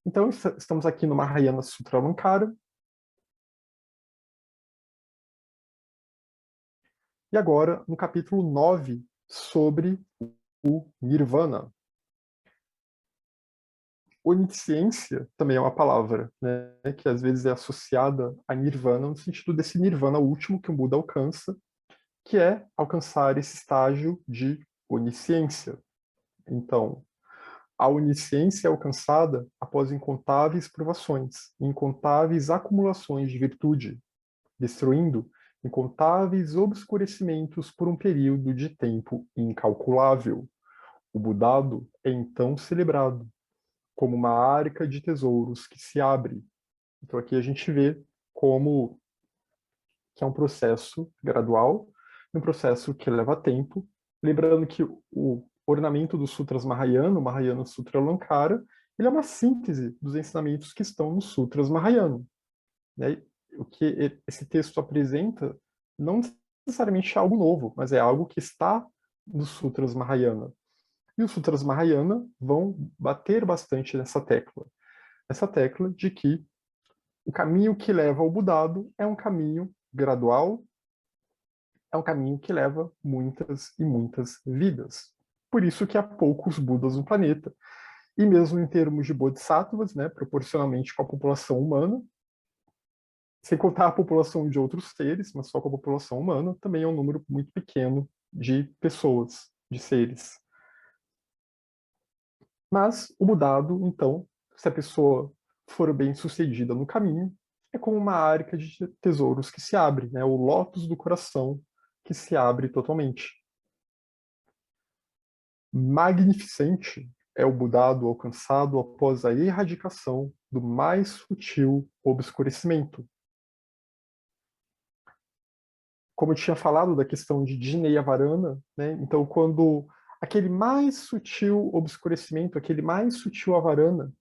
Então, estamos aqui no Mahayana Sutra Alankara. E agora, no capítulo 9, sobre o Nirvana. Onisciência também é uma palavra, né, que às vezes é associada a Nirvana, no sentido desse Nirvana último que o Buda alcança, que é alcançar esse estágio de onisciência. Então, a onisciência é alcançada após incontáveis provações, incontáveis acumulações de virtude, destruindo incontáveis obscurecimentos por um período de tempo incalculável. O Budado é então celebrado como uma arca de tesouros que se abre. Então aqui a gente vê como que é um processo gradual, um processo que leva tempo, lembrando que o ornamento dos Sutras Mahayana, o Mahayana Sutra Alankara, ele é uma síntese dos ensinamentos que estão nos Sutras Mahayana. Né? O que esse texto apresenta não necessariamente é algo novo, mas é algo que está nos Sutras Mahayana. E os Sutras Mahayana vão bater bastante nessa tecla de que o caminho que leva ao Budado é um caminho gradual, é um caminho que leva muitas e muitas vidas. Por isso que há poucos Budas no planeta. E mesmo em termos de Bodhisattvas, né, proporcionalmente com a população humana, sem contar a população de outros seres, mas só com a população humana, também é um número muito pequeno de pessoas, de seres. Mas o Budado, então, se a pessoa for bem sucedida no caminho, é como uma arca de tesouros que se abre, né? O lótus do coração que se abre totalmente. Magnificente é o Budado alcançado após a erradicação do mais sutil obscurecimento. Como eu tinha falado da questão de Jineyavarana, né? Então quando aquele mais sutil obscurecimento, aquele mais sutil avarana,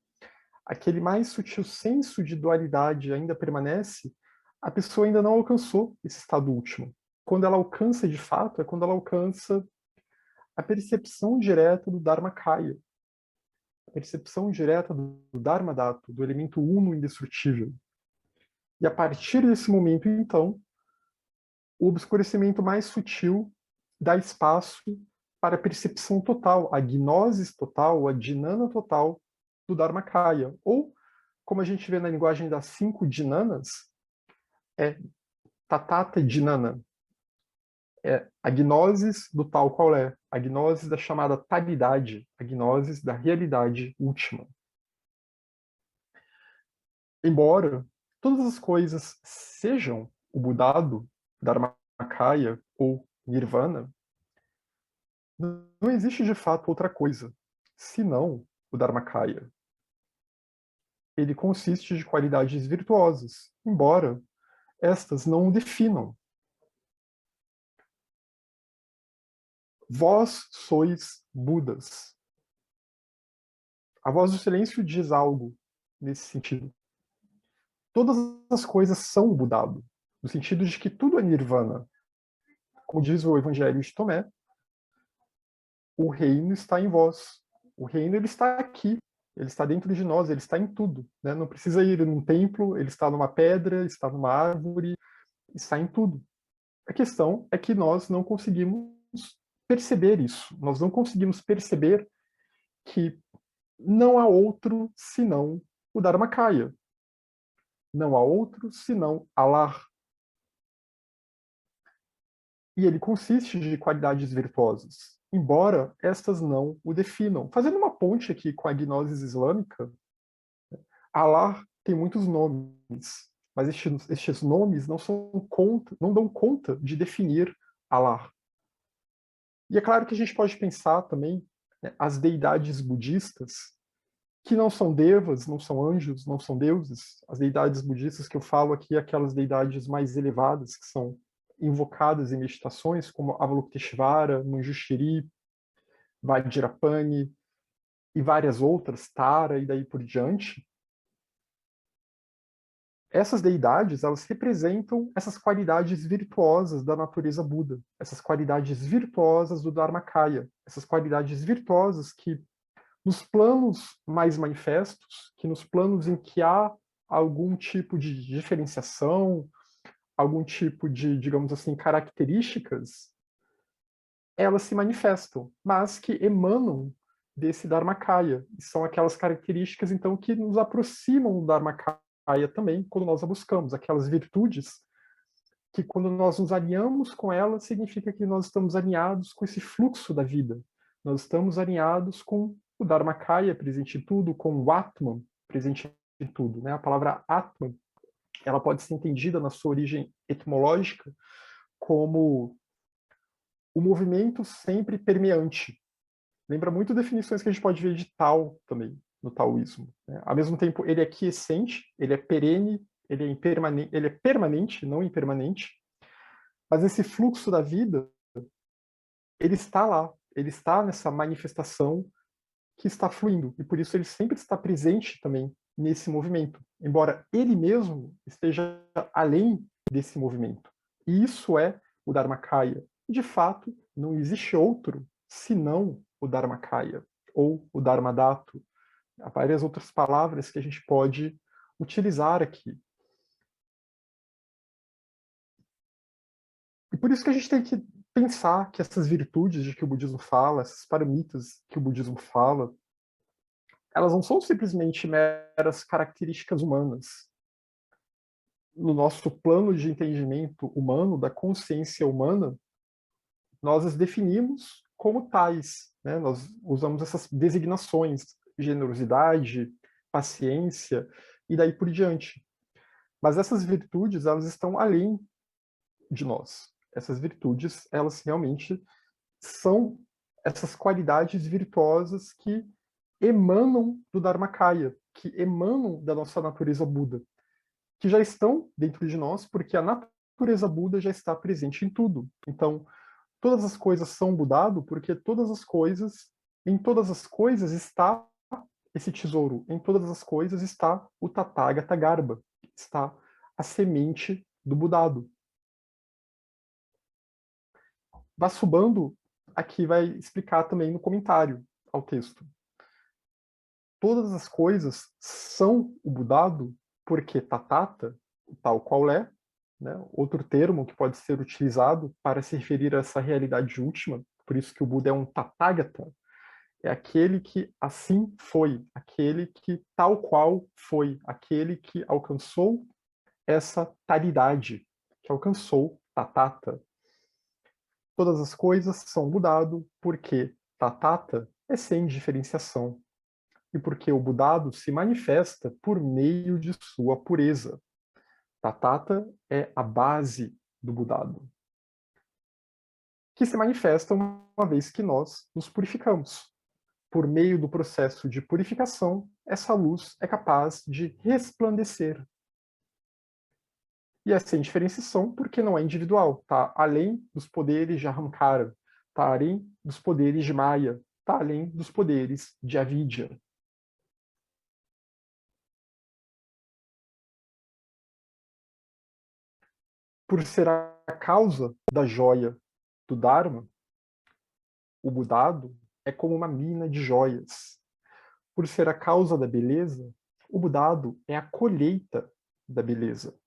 aquele mais sutil senso de dualidade ainda permanece, a pessoa ainda não alcançou esse estado último. Quando ela alcança de fato, é quando ela alcança a percepção direta do Dharmakaya, a percepção direta do Dharma Dhatu, do elemento uno indestrutível. E a partir desse momento, então, o obscurecimento mais sutil dá espaço para a percepção total, a gnosis total, a dhinana total do Dharmakaya. Ou, como a gente vê na linguagem das 5 dhinanas, é tatata dhinana. É a gnosis do tal qual é, a gnosis da chamada talidade, a gnosis da realidade última. Embora todas as coisas sejam o Budado, Dharmakaya ou Nirvana, não existe de fato outra coisa, senão o Dharmakaya. Ele consiste de qualidades virtuosas, embora estas não o definam. Vós sois Budas. A voz do silêncio diz algo nesse sentido. Todas as coisas são o Budado, no sentido de que tudo é Nirvana. Como diz o Evangelho de Tomé, o reino está em vós. O reino ele está aqui, ele está dentro de nós, ele está em tudo. Né? Não precisa ir num templo, ele está numa pedra, está numa árvore, está em tudo. A questão é que nós não conseguimos perceber isso. Nós não conseguimos perceber que não há outro senão o Dharmakaya. Não há outro senão Allah. E ele consiste de qualidades virtuosas, embora estas não o definam. Fazendo uma ponte aqui com a gnose islâmica, Allah tem muitos nomes, mas estes nomes não dão conta de definir Allah. E é claro que a gente pode pensar também, né, as deidades budistas, que não são devas, não são anjos, não são deuses. As deidades budistas que eu falo aqui, aquelas deidades mais elevadas, que são invocadas em meditações, como Avalokiteshvara, Manjushri, Vajrapani e várias outras, Tara e daí por diante. Essas deidades, elas representam essas qualidades virtuosas da natureza Buda, essas qualidades virtuosas do Dharmakaya, essas qualidades virtuosas que Nos planos mais manifestos, que nos planos em que há algum tipo de diferenciação, algum tipo de, digamos assim, características, elas se manifestam, mas que emanam desse Dharmakaya. E são aquelas características, então, que nos aproximam do Dharmakaya também, quando nós a buscamos, aquelas virtudes que, quando nós nos alinhamos com elas, significa que nós estamos alinhados com esse fluxo da vida. Nós estamos alinhados com o Dharmakaya presente em tudo, com o Atman presente em tudo. Né? A palavra Atman, ela pode ser entendida na sua origem etimológica como o movimento sempre permeante. Lembra muito definições que a gente pode ver de Tao também, no taoísmo. Né? Ao mesmo tempo, ele é quiescente, ele é perene, ele é permanente, não impermanente, mas esse fluxo da vida, ele está lá, ele está nessa manifestação que está fluindo, e por isso ele sempre está presente também nesse movimento, embora ele mesmo esteja além desse movimento. E isso é o Dharmakaya. De fato, não existe outro senão o Dharmakaya, ou o Dharmadhatu. Há várias outras palavras que a gente pode utilizar aqui. E por isso que a gente tem que pensar que essas virtudes de que o budismo fala, essas paramitas que o budismo fala, elas não são simplesmente meras características humanas. No nosso plano de entendimento humano, da consciência humana, nós as definimos como tais. Né? Nós usamos essas designações, generosidade, paciência, e daí por diante. Mas essas virtudes, elas estão além de nós. Essas virtudes, elas realmente são essas qualidades virtuosas que emanam do Dharmakaya, que emanam da nossa natureza Buda, que já estão dentro de nós, porque a natureza Buda já está presente em tudo. Então, todas as coisas são Budado, porque em todas as coisas está esse tesouro, em todas as coisas está o Tathagata Garbha, está a semente do Budado. Vasubandhu aqui vai explicar também no comentário ao texto. Todas as coisas são o Budado porque Tatata, tal qual é, né? Outro termo que pode ser utilizado para se referir a essa realidade última, por isso que o Buda é um Tathagata, é aquele que assim foi, aquele que tal qual foi, aquele que alcançou essa taridade, que alcançou Tatata. Todas as coisas são Budado porque Tatata é sem diferenciação e porque o Budado se manifesta por meio de sua pureza. Tatata é a base do Budado, que se manifesta uma vez que nós nos purificamos. Por meio do processo de purificação, essa luz é capaz de resplandecer. E é sem diferenciação porque não é individual, está além dos poderes de Ahamkara, está além dos poderes de Maya, está além dos poderes de Avidya. Por ser a causa da joia do Dharma, o Budado é como uma mina de joias. Por ser a causa da beleza, o Budado é a colheita da beleza.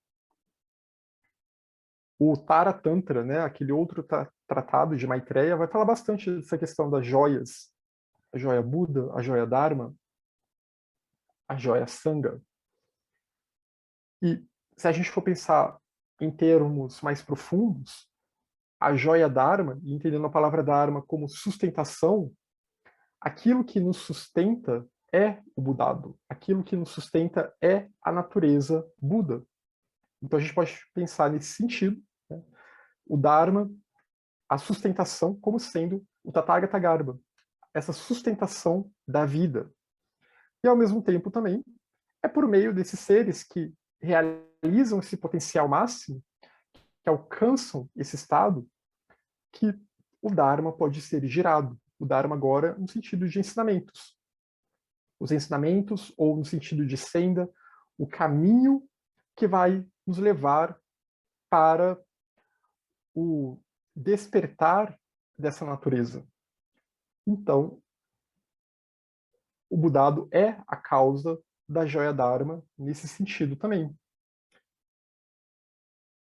O Tara Tantra, né, aquele outro tratado de Maitreya, vai falar bastante dessa questão das joias. A joia Buda, a joia Dharma, a joia Sangha. E se a gente for pensar em termos mais profundos, a joia Dharma, e entendendo a palavra Dharma como sustentação, aquilo que nos sustenta é o Budado. Aquilo que nos sustenta é a natureza Buda. Então a gente pode pensar nesse sentido, né? O Dharma, a sustentação, como sendo o Tathagata Garbha, essa sustentação da vida. E ao mesmo tempo também é por meio desses seres que realizam esse potencial máximo, que alcançam esse estado, que o Dharma pode ser girado. O Dharma agora no sentido de ensinamentos. Os ensinamentos, ou no sentido de senda, o caminho que vai nos levar para o despertar dessa natureza. Então, o Budado é a causa da joia Dharma nesse sentido também.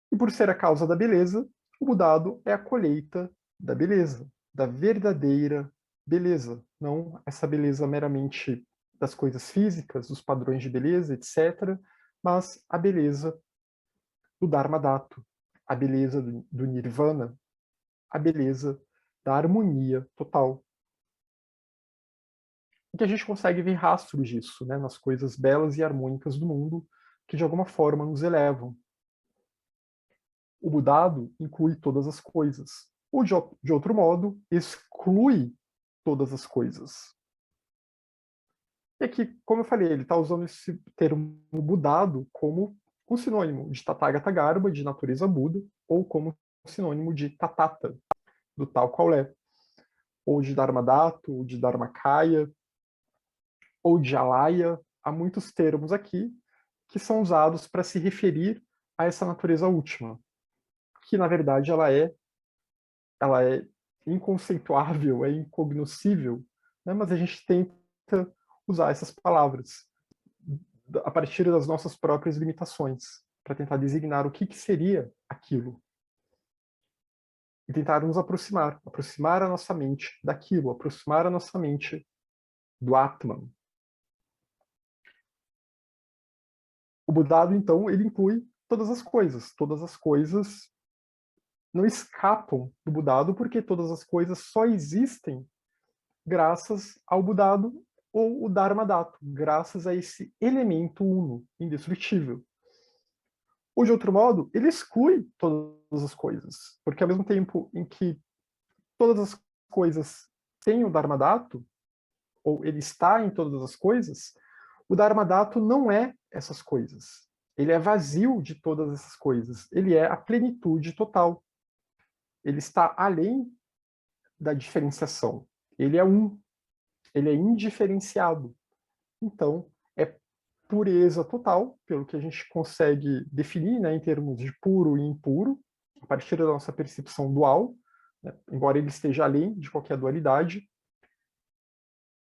E por ser a causa da beleza, o Budado é a colheita da beleza, da verdadeira beleza, não essa beleza meramente das coisas físicas, dos padrões de beleza, etc., mas a beleza do Dharma Dhatu, a beleza do Nirvana, a beleza da harmonia total. E que a gente consegue ver rastros disso, né, nas coisas belas e harmônicas do mundo, que de alguma forma nos elevam. O Budado inclui todas as coisas. Ou, de outro modo, exclui todas as coisas. E aqui, como eu falei, ele está usando esse termo Budado como um sinônimo de Tathagata Garbha, de natureza Buda, ou como sinônimo de Tatata, do tal qual é. Ou de Dharmadhatu, ou de Dharmakaya, ou de Alaya. Há muitos termos aqui que são usados para se referir a essa natureza última, que na verdade ela é inconceituável, é incognoscível, né? Mas a gente tenta usar essas palavras a partir das nossas próprias limitações, para tentar designar o que seria aquilo. E tentar nos aproximar a nossa mente daquilo, aproximar a nossa mente do Atman. O Budado, então, ele inclui todas as coisas. Todas as coisas não escapam do Budado, porque todas as coisas só existem graças ao Budado ou o Dharmadhatu, graças a esse elemento uno, indestrutível. Ou, de outro modo, ele exclui todas as coisas, porque ao mesmo tempo em que todas as coisas têm o Dharmadhatu, ou ele está em todas as coisas, o Dharmadhatu não é essas coisas. Ele é vazio de todas essas coisas. Ele é a plenitude total. Ele está além da diferenciação. Ele é um. Ele é indiferenciado. Então, é pureza total, pelo que a gente consegue definir, né, em termos de puro e impuro, a partir da nossa percepção dual, né, embora ele esteja além de qualquer dualidade,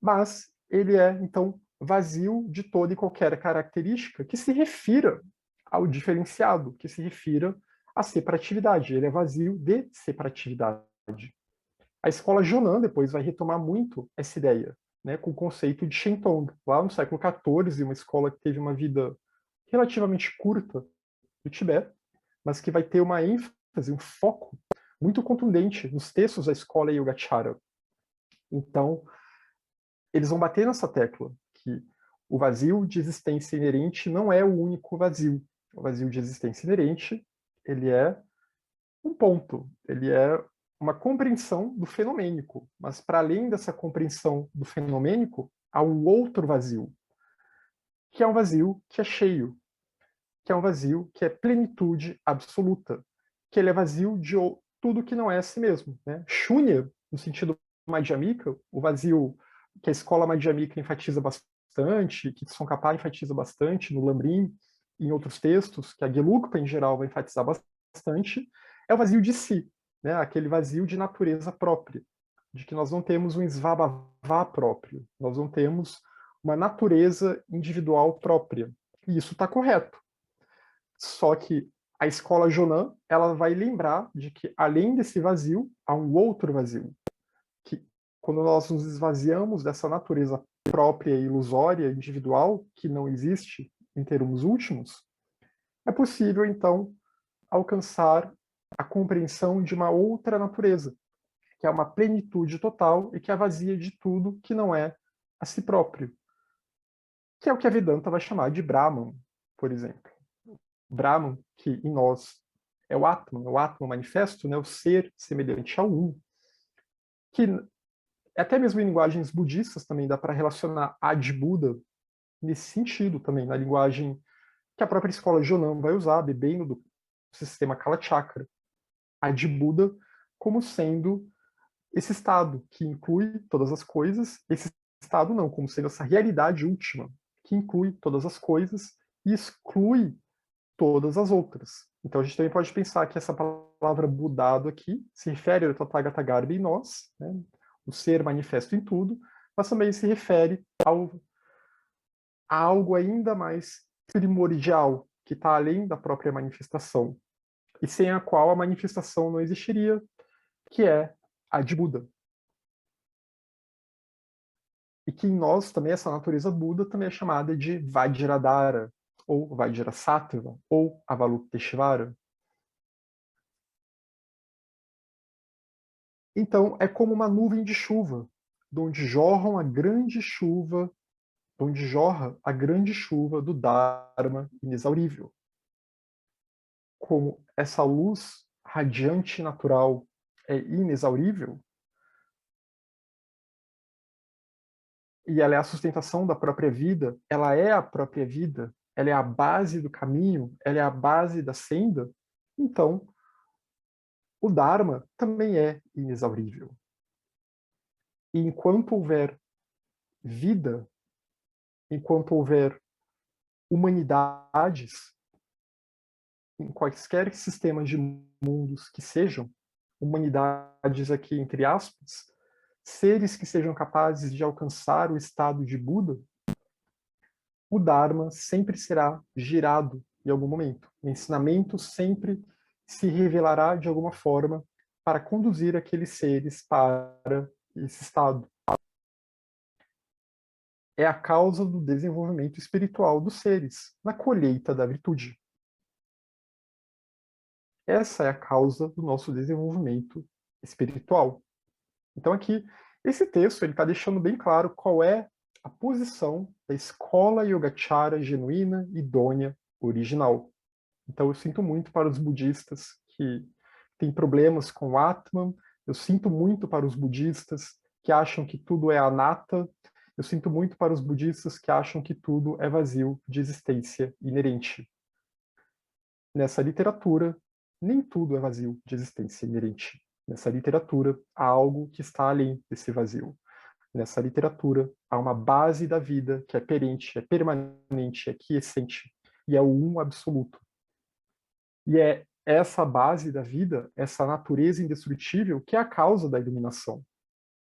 mas ele é, então, vazio de toda e qualquer característica que se refira ao diferenciado, que se refira à separatividade. Ele é vazio de separatividade. A escola Jonan depois vai retomar muito essa ideia, né, com o conceito de Shentong, lá no século XIV, uma escola que teve uma vida relativamente curta do Tibete, mas que vai ter uma ênfase, um foco muito contundente nos textos da escola Yogacara. Então, eles vão bater nessa tecla, que o vazio de existência inerente não é o único vazio. O vazio de existência inerente, ele é um ponto, ele é uma compreensão do fenomênico, mas para além dessa compreensão do fenomênico, há um outro vazio, que é um vazio que é cheio, que é um vazio que é plenitude absoluta, que ele é vazio de tudo que não é a si mesmo. Né? Shunya, no sentido madhyamika, o vazio que a escola madhyamika enfatiza bastante, que Tsongkhapa enfatiza bastante no Lamrim, em outros textos, que a Gelugpa em geral vai enfatizar bastante, é o vazio de si, né? Aquele vazio de natureza própria, de que nós não temos um svabhava próprio, nós não temos uma natureza individual própria. E isso está correto. Só que a escola Jonan, ela vai lembrar de que além desse vazio, há um outro vazio, que quando nós nos esvaziamos dessa natureza própria, ilusória, individual, que não existe em termos últimos, é possível então alcançar a compreensão de uma outra natureza, que é uma plenitude total e que é vazia de tudo que não é a si próprio, que é o que a Vedanta vai chamar de Brahman, por exemplo. Brahman, que em nós é o Atman manifesto, né, o ser semelhante ao Um, que até mesmo em linguagens budistas também dá para relacionar Adi Buda nesse sentido também, na linguagem que a própria escola Jonan vai usar, bebendo do sistema Kala Chakra. Adi Buda como sendo esse estado que inclui todas as coisas, esse estado não, como sendo essa realidade última, que inclui todas as coisas e exclui todas as outras. Então a gente também pode pensar que essa palavra budado aqui se refere ao Tathagata Garbha em nós, né? O ser manifesto em tudo, mas também se refere a algo ainda mais primordial, que está além da própria manifestação, e sem a qual a manifestação não existiria, que é a de Buda. E que em nós também essa natureza Buda também é chamada de Vajradhara, ou Vajrasattva, ou Avalokiteshvara. Então, é como uma nuvem de chuva, de onde jorra a grande chuva do Dharma inexaurível. Como essa luz radiante natural é inexaurível, e ela é a sustentação da própria vida, ela é a própria vida, ela é a base do caminho, ela é a base da senda, então o Dharma também é inexaurível. E enquanto houver vida, enquanto houver humanidades, em quaisquer sistemas de mundos que sejam, humanidades aqui entre aspas, seres que sejam capazes de alcançar o estado de Buda, o Dharma sempre será girado em algum momento. O ensinamento sempre se revelará de alguma forma para conduzir aqueles seres para esse estado. É a causa do desenvolvimento espiritual dos seres, na colheita da virtude. Essa é a causa do nosso desenvolvimento espiritual. Então aqui, esse texto ele está deixando bem claro qual é a posição da escola Yogacara genuína, idônea, original. Então eu sinto muito para os budistas que têm problemas com o Atman, eu sinto muito para os budistas que acham que tudo é anatta, eu sinto muito para os budistas que acham que tudo é vazio de existência inerente. Nessa literatura, nem tudo é vazio de existência inerente. Nessa literatura, há algo que está além desse vazio. Nessa literatura, há uma base da vida que é perente, é permanente, é quiescente, e é o um absoluto. E é essa base da vida, essa natureza indestrutível, que é a causa da iluminação.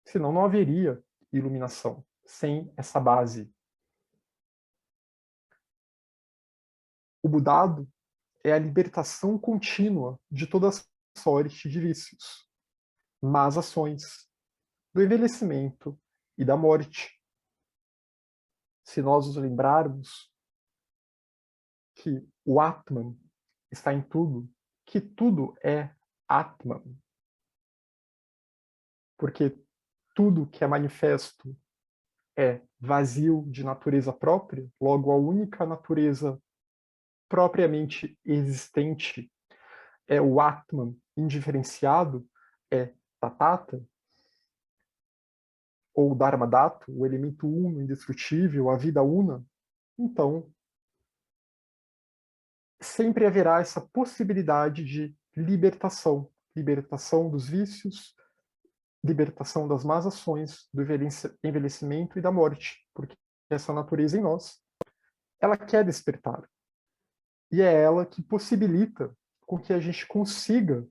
Senão não haveria iluminação sem essa base. O Budado é a libertação contínua de toda sorte de vícios, más ações, do envelhecimento e da morte. Se nós nos lembrarmos que o Atman está em tudo, que tudo é Atman, porque tudo que é manifesto é vazio de natureza própria, logo a única natureza propriamente existente é o Atman indiferenciado, é Tathata, ou Dharmadhatu, o elemento uno, indestrutível, a vida una, então sempre haverá essa possibilidade de libertação, libertação dos vícios, libertação das más ações, do envelhecimento e da morte, porque essa natureza em nós, ela quer despertar. E é ela que possibilita com que a gente consiga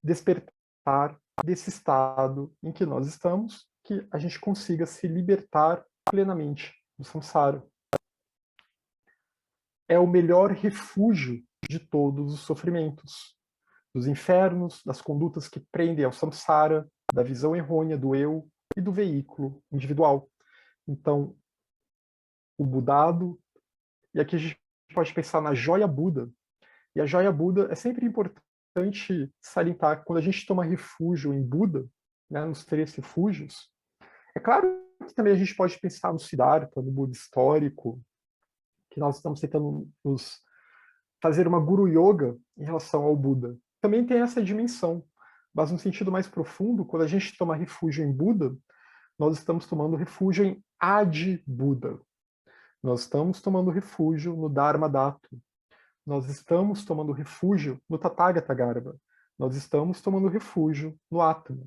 despertar desse estado em que nós estamos, que a gente consiga se libertar plenamente do samsara. É o melhor refúgio de todos os sofrimentos, dos infernos, das condutas que prendem ao samsara, da visão errônea do eu e do veículo individual. Então, o Budado, e aqui a gente pode pensar na joia Buda, e a joia Buda é sempre importante salientar quando a gente toma refúgio em Buda, né, nos três refúgios. É claro que também a gente pode pensar no Siddhartha, no Buda histórico, que nós estamos tentando nos fazer uma guru yoga em relação ao Buda. Também tem essa dimensão, mas no sentido mais profundo, quando a gente toma refúgio em Buda, nós estamos tomando refúgio em Adi Buda. Nós estamos tomando refúgio no Dharma Dhatu. Nós estamos tomando refúgio no Tathagata Garbha. Nós estamos tomando refúgio no Atma.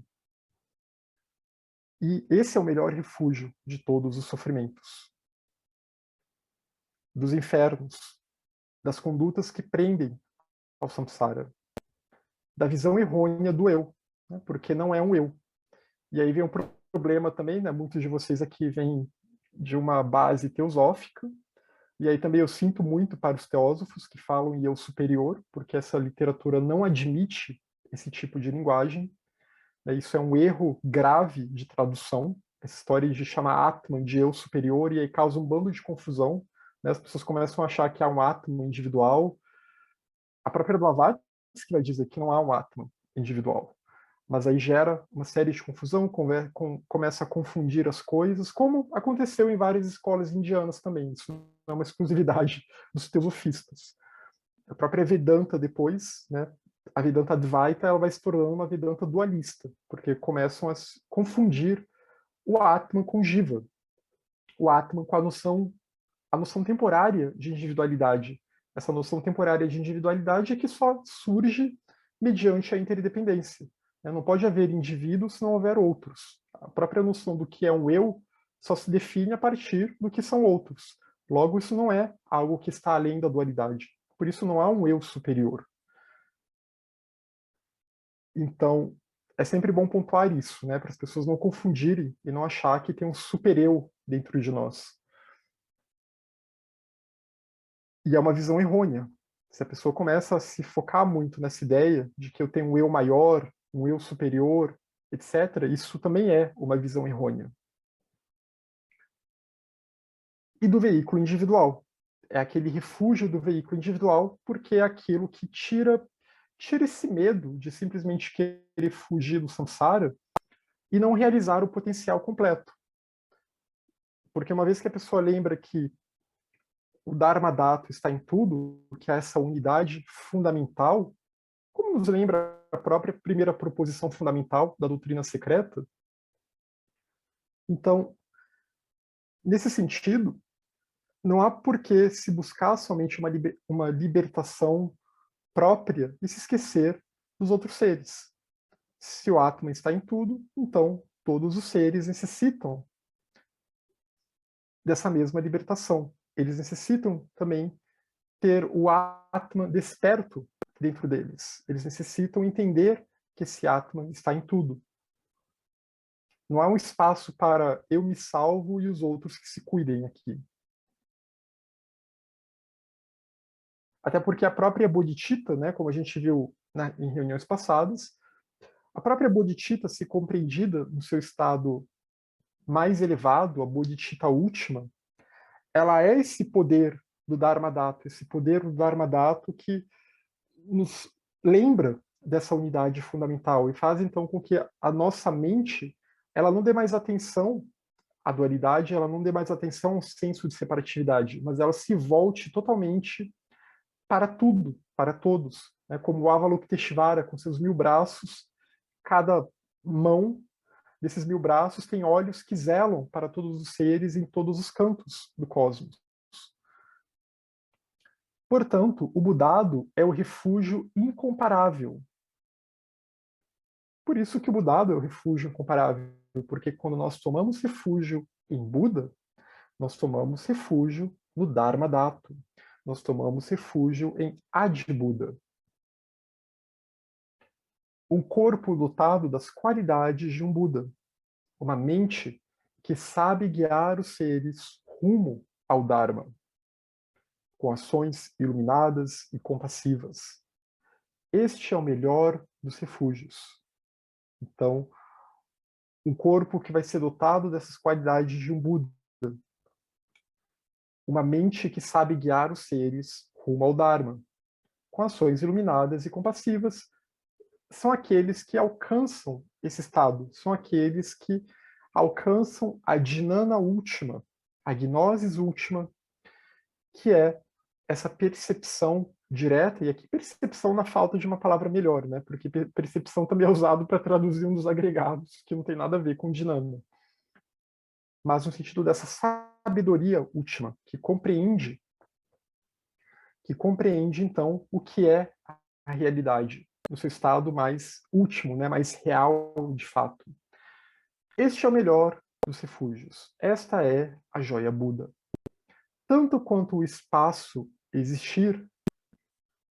E esse é o melhor refúgio de todos os sofrimentos. Dos infernos, das condutas que prendem ao samsara, da visão errônea do eu, né? Porque não é um eu. E aí vem um problema também, né? Muitos de vocês aqui vêm de uma base teosófica, e aí também eu sinto muito para os teósofos que falam em eu superior, porque essa literatura não admite esse tipo de linguagem. Né? Isso é um erro grave de tradução. Essa história de chamar Atman de eu superior, e aí causa um bando de confusão. Né? As pessoas começam a achar que há um Atman individual. A própria Blavatsky vai dizer que não há um Atman individual. Mas aí gera uma série de confusão, começa a confundir as coisas, como aconteceu em várias escolas indianas também. Isso não é uma exclusividade dos teosofistas. A própria Vedanta depois, né, a Vedanta Advaita, ela vai se tornando uma Vedanta dualista, porque começam a confundir o Atman com Jiva, o Atman com a noção temporária de individualidade. Essa noção temporária de individualidade é que só surge mediante a interdependência. Não pode haver indivíduos se não houver outros. A própria noção do que é um eu só se define a partir do que são outros. Logo, isso não é algo que está além da dualidade. Por isso, não há um eu superior. Então, é sempre bom pontuar isso, né, para as pessoas não confundirem e não achar que tem um super-eu dentro de nós. E é uma visão errônea. Se a pessoa começa a se focar muito nessa ideia de que eu tenho um eu maior, um eu superior, etc., isso também é uma visão errônea. E do veículo individual. É aquele refúgio do veículo individual, porque é aquilo que tira esse medo de simplesmente querer fugir do samsara e não realizar o potencial completo. Porque uma vez que a pessoa lembra que o Dharma Dhato está em tudo, que é essa unidade fundamental, como nos lembra a própria primeira proposição fundamental da doutrina secreta. Então, nesse sentido, não há por que se buscar somente uma libertação própria e se esquecer dos outros seres. Se o Atman está em tudo, então todos os seres necessitam dessa mesma libertação. Eles necessitam também ter o Atman desperto dentro deles. Eles necessitam entender que esse Atman está em tudo. Não há um espaço para eu me salvo e os outros que se cuidem aqui. Até porque a própria Bodhicitta, né, como a gente viu em reuniões passadas, a própria Bodhicitta, se compreendida no seu estado mais elevado, a Bodhicitta última, ela é esse poder do Dharma Dhato, esse poder do Dharma Dhato que nos lembra dessa unidade fundamental e faz então com que a nossa mente ela não dê mais atenção à dualidade, ela não dê mais atenção ao senso de separatividade, mas ela se volte totalmente para tudo, para todos, né? Como o Avalokiteshvara com seus 1000 braços, cada mão desses 1000 braços tem olhos que zelam para todos os seres em todos os cantos do cosmos. Portanto, o Budado é o refúgio incomparável. Por isso que o Budado é o refúgio incomparável, porque quando nós tomamos refúgio em Buda, nós tomamos refúgio no Dharma Dhato, nós tomamos refúgio em Adi Buda. Um corpo dotado das qualidades de um Buda, uma mente que sabe guiar os seres rumo ao Dharma, com ações iluminadas e compassivas. Este é o melhor dos refúgios. Então, um corpo que vai ser dotado dessas qualidades de um Buda, uma mente que sabe guiar os seres rumo ao Dharma, com ações iluminadas e compassivas, são aqueles que alcançam esse estado, são aqueles que alcançam a dhinana última, a gnosis última, que é essa percepção direta, e aqui percepção na falta de uma palavra melhor, né? Porque percepção também é usado para traduzir um dos agregados, que não tem nada a ver com dhinana. Mas no sentido dessa sabedoria última, que compreende então o que é a realidade, no seu estado mais último, né, mais real de fato. Este é o melhor dos refúgios. Esta é a joia Buda. Tanto quanto o espaço existir,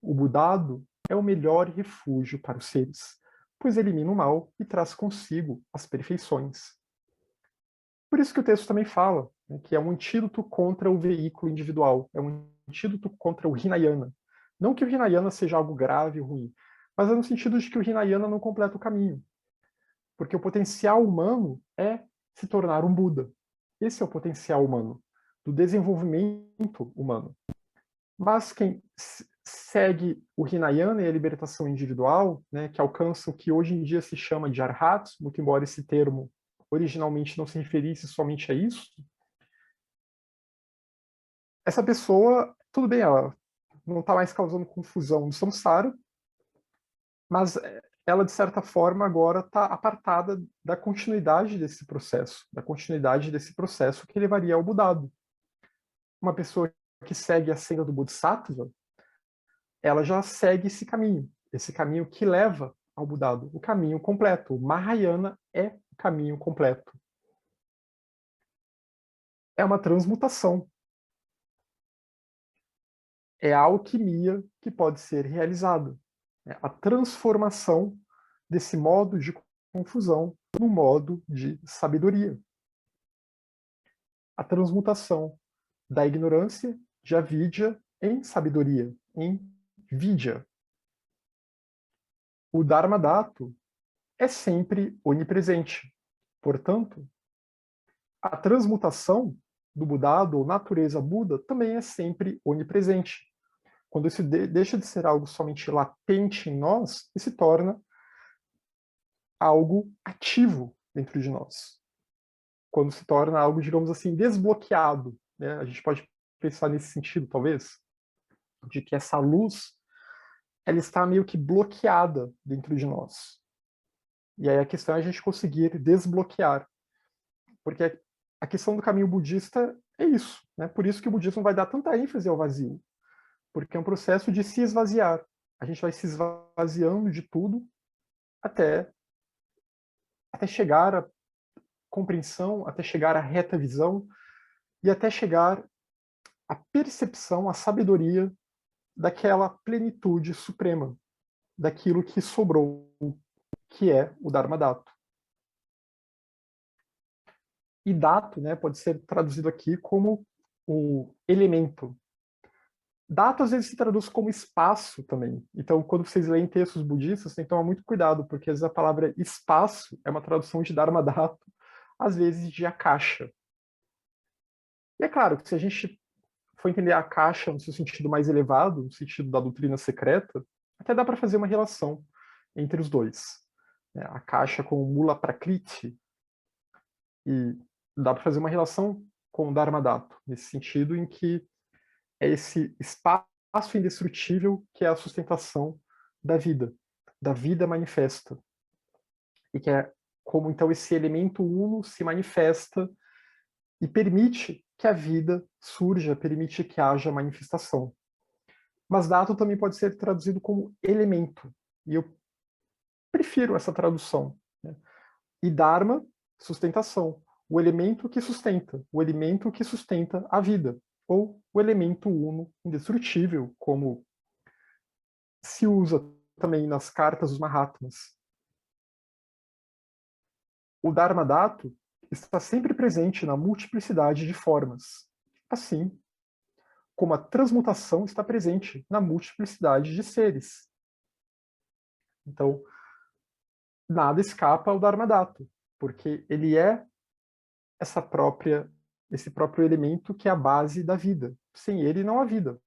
o Budado é o melhor refúgio para os seres, pois elimina o mal e traz consigo as perfeições. Por isso que o texto também fala, né, que é um antídoto contra o veículo individual, é um antídoto contra o Hinayana. Não que o Hinayana seja algo grave e ruim, mas é no sentido de que o Hinayana não completa o caminho. Porque o potencial humano é se tornar um Buda. Esse é o potencial humano, do desenvolvimento humano. Mas quem segue o Hinayana e a libertação individual, né, que alcança o que hoje em dia se chama de Arhat, muito embora esse termo originalmente não se referisse somente a isso, essa pessoa, tudo bem, ela não está mais causando confusão no samsara, mas ela, de certa forma, agora está apartada da continuidade desse processo que levaria ao Budado. Uma pessoa que segue a senda do Bodhisattva, ela já segue esse caminho que leva ao Budado, o caminho completo. O Mahayana é o caminho completo. É uma transmutação. É a alquimia que pode ser realizada. É a transformação desse modo de confusão no modo de sabedoria. A transmutação da ignorância de avidya em sabedoria, em vidya. O Dharma Dhato é sempre onipresente. Portanto, a transmutação do Budado, ou natureza Buda, também é sempre onipresente. Quando isso deixa de ser algo somente latente em nós e se torna algo ativo dentro de nós. Quando se torna algo, digamos assim, desbloqueado. Né? A gente pode pensar nesse sentido, talvez, de que essa luz ela está meio que bloqueada dentro de nós. E aí a questão é a gente conseguir desbloquear. Porque a questão do caminho budista é isso. Né? Por isso que o budismo vai dar tanta ênfase ao vazio. Porque é um processo de se esvaziar. A gente vai se esvaziando de tudo até chegar à compreensão, até chegar à reta visão e até chegar à percepção, à sabedoria daquela plenitude suprema, daquilo que sobrou, que é o Dharma Dhato. E Dhato, né, pode ser traduzido aqui como o elemento. Dhato às vezes se traduz como espaço também. Então, quando vocês leem textos budistas, tem que tomar muito cuidado, porque às vezes a palavra espaço é uma tradução de Dharma Dhato, às vezes de Akasha. E é claro que se a gente for entender a Akasha no seu sentido mais elevado, no sentido da doutrina secreta, até dá para fazer uma relação entre os dois. A Akasha com o Mula Prakriti, e dá para fazer uma relação com o Dharma Dhato, nesse sentido em que é esse espaço indestrutível que é a sustentação da vida manifesta. E que é como então esse elemento uno se manifesta e permite que a vida surja, permite que haja manifestação. Mas Dhato também pode ser traduzido como elemento, e eu prefiro essa tradução. Né? E Dharma, sustentação, o elemento que sustenta, o elemento que sustenta a vida, ou o elemento uno indestrutível, como se usa também nas cartas dos Mahatmas. O Dharma Dhato está sempre presente na multiplicidade de formas, assim como a transmutação está presente na multiplicidade de seres. Então, nada escapa ao Dharma Dhato, porque ele é esse próprio elemento que é a base da vida. Sem ele não há vida.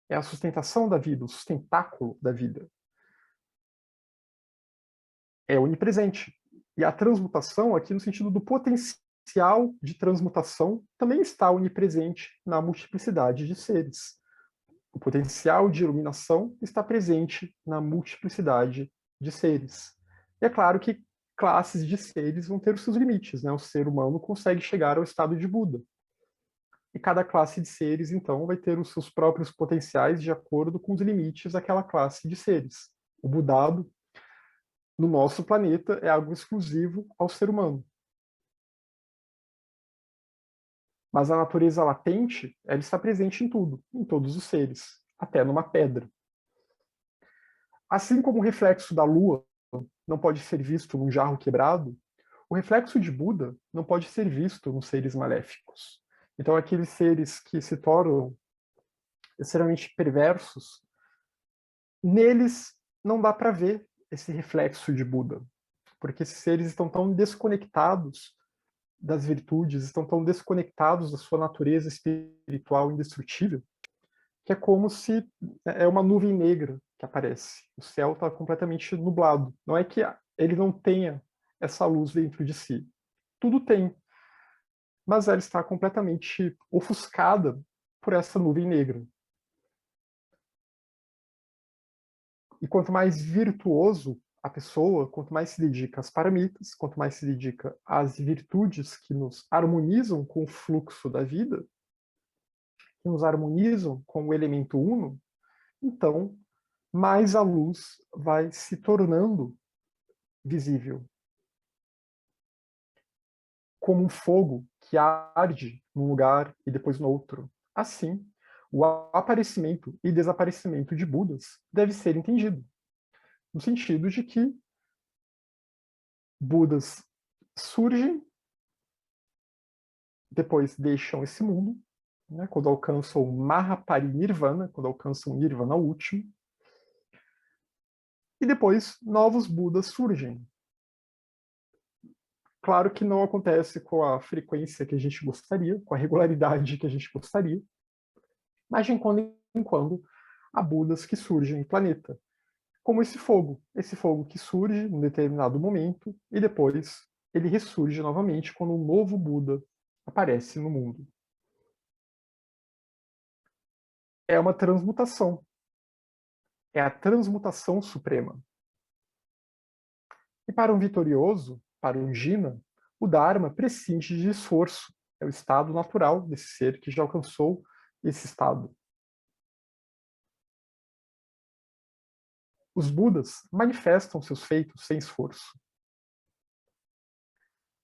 É a sustentação da vida, o sustentáculo da vida. É onipresente. E a transmutação, aqui no sentido do potencial de transmutação, também está onipresente na multiplicidade de seres. O potencial de iluminação está presente na multiplicidade de seres. E é claro que classes de seres vão ter os seus limites, né? O ser humano consegue chegar ao estado de Buda. E cada classe de seres, então, vai ter os seus próprios potenciais de acordo com os limites daquela classe de seres. O Budado, no nosso planeta, é algo exclusivo ao ser humano. Mas a natureza latente, ela está presente em tudo, em todos os seres, até numa pedra. Assim como o reflexo da lua não pode ser visto num jarro quebrado, o reflexo de Buda não pode ser visto nos seres maléficos. Então, aqueles seres que se tornam extremamente perversos, neles não dá para ver esse reflexo de Buda, porque esses seres estão tão desconectados das virtudes, estão tão desconectados da sua natureza espiritual indestrutível, que é como se é uma nuvem negra que aparece. O céu está completamente nublado. Não é que ele não tenha essa luz dentro de si. Tudo tem, mas ela está completamente ofuscada por essa nuvem negra. E quanto mais virtuoso a pessoa, quanto mais se dedica às paramitas, quanto mais se dedica às virtudes que nos harmonizam com o fluxo da vida, que nos harmonizam com o elemento uno, então mais a luz vai se tornando visível. Como um fogo que arde num lugar e depois no outro. Assim, o aparecimento e desaparecimento de Budas deve ser entendido, no sentido de que Budas surgem, depois deixam esse mundo, né, quando alcançam o Mahaparinirvana, quando alcançam o Nirvana último, e depois novos Budas surgem. Claro que não acontece com a frequência que a gente gostaria, com a regularidade que a gente gostaria, mas de quando em quando há Budas que surgem no planeta, como esse fogo que surge em um determinado momento e depois ele ressurge novamente quando um novo Buda aparece no mundo. É uma transmutação, é a transmutação suprema. E para um vitorioso, para um Jina, o Dharma prescinde de esforço, é o estado natural desse ser que já alcançou esse estado. Os Budas manifestam seus feitos sem esforço.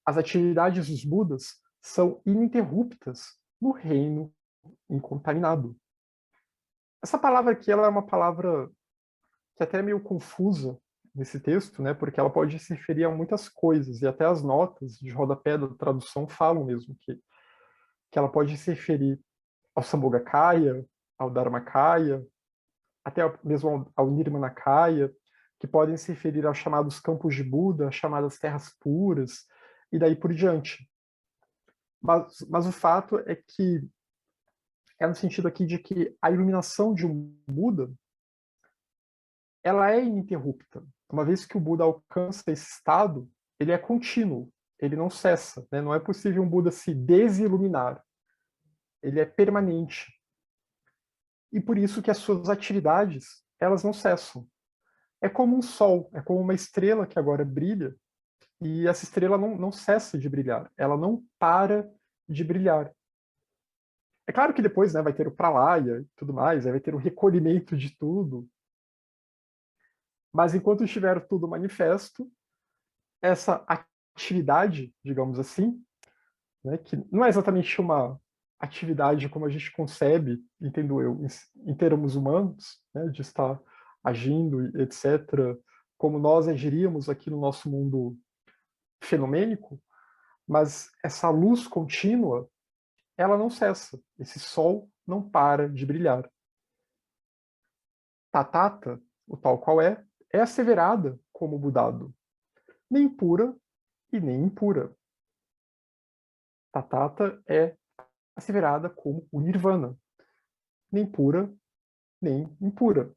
As atividades dos Budas são ininterruptas no reino incontaminado. Essa palavra aqui ela é uma palavra que até é meio confusa nesse texto, né, porque ela pode se referir a muitas coisas, e até as notas de rodapé da tradução falam mesmo que ela pode se referir ao Sambhogakaya, ao Dharmakaya, até mesmo ao Nirmanakaya, que podem se referir aos chamados campos de Buda, às chamadas terras puras, e daí por diante. Mas o fato é que é no sentido aqui de que a iluminação de um Buda ela é ininterrupta. Uma vez que o Buda alcança esse estado, ele é contínuo, ele não cessa. Né? Não é possível um Buda se desiluminar. Ele é permanente. E por isso que as suas atividades, elas não cessam. É como um sol, é como uma estrela que agora brilha, e essa estrela não cessa de brilhar, ela não para de brilhar. É claro que depois vai ter o pralaya e tudo mais, vai ter o recolhimento de tudo, mas enquanto estiver tudo manifesto, essa atividade, digamos assim, né, que não é exatamente uma atividade como a gente concebe, entendo eu, em termos humanos, né, de estar agindo, etc., como nós agiríamos aqui no nosso mundo fenomênico, mas essa luz contínua, ela não cessa, esse sol não para de brilhar. Tatata, o tal qual é asseverada como budado, nem pura e nem impura. Tatata é asseverada como o nirvana, nem pura nem impura.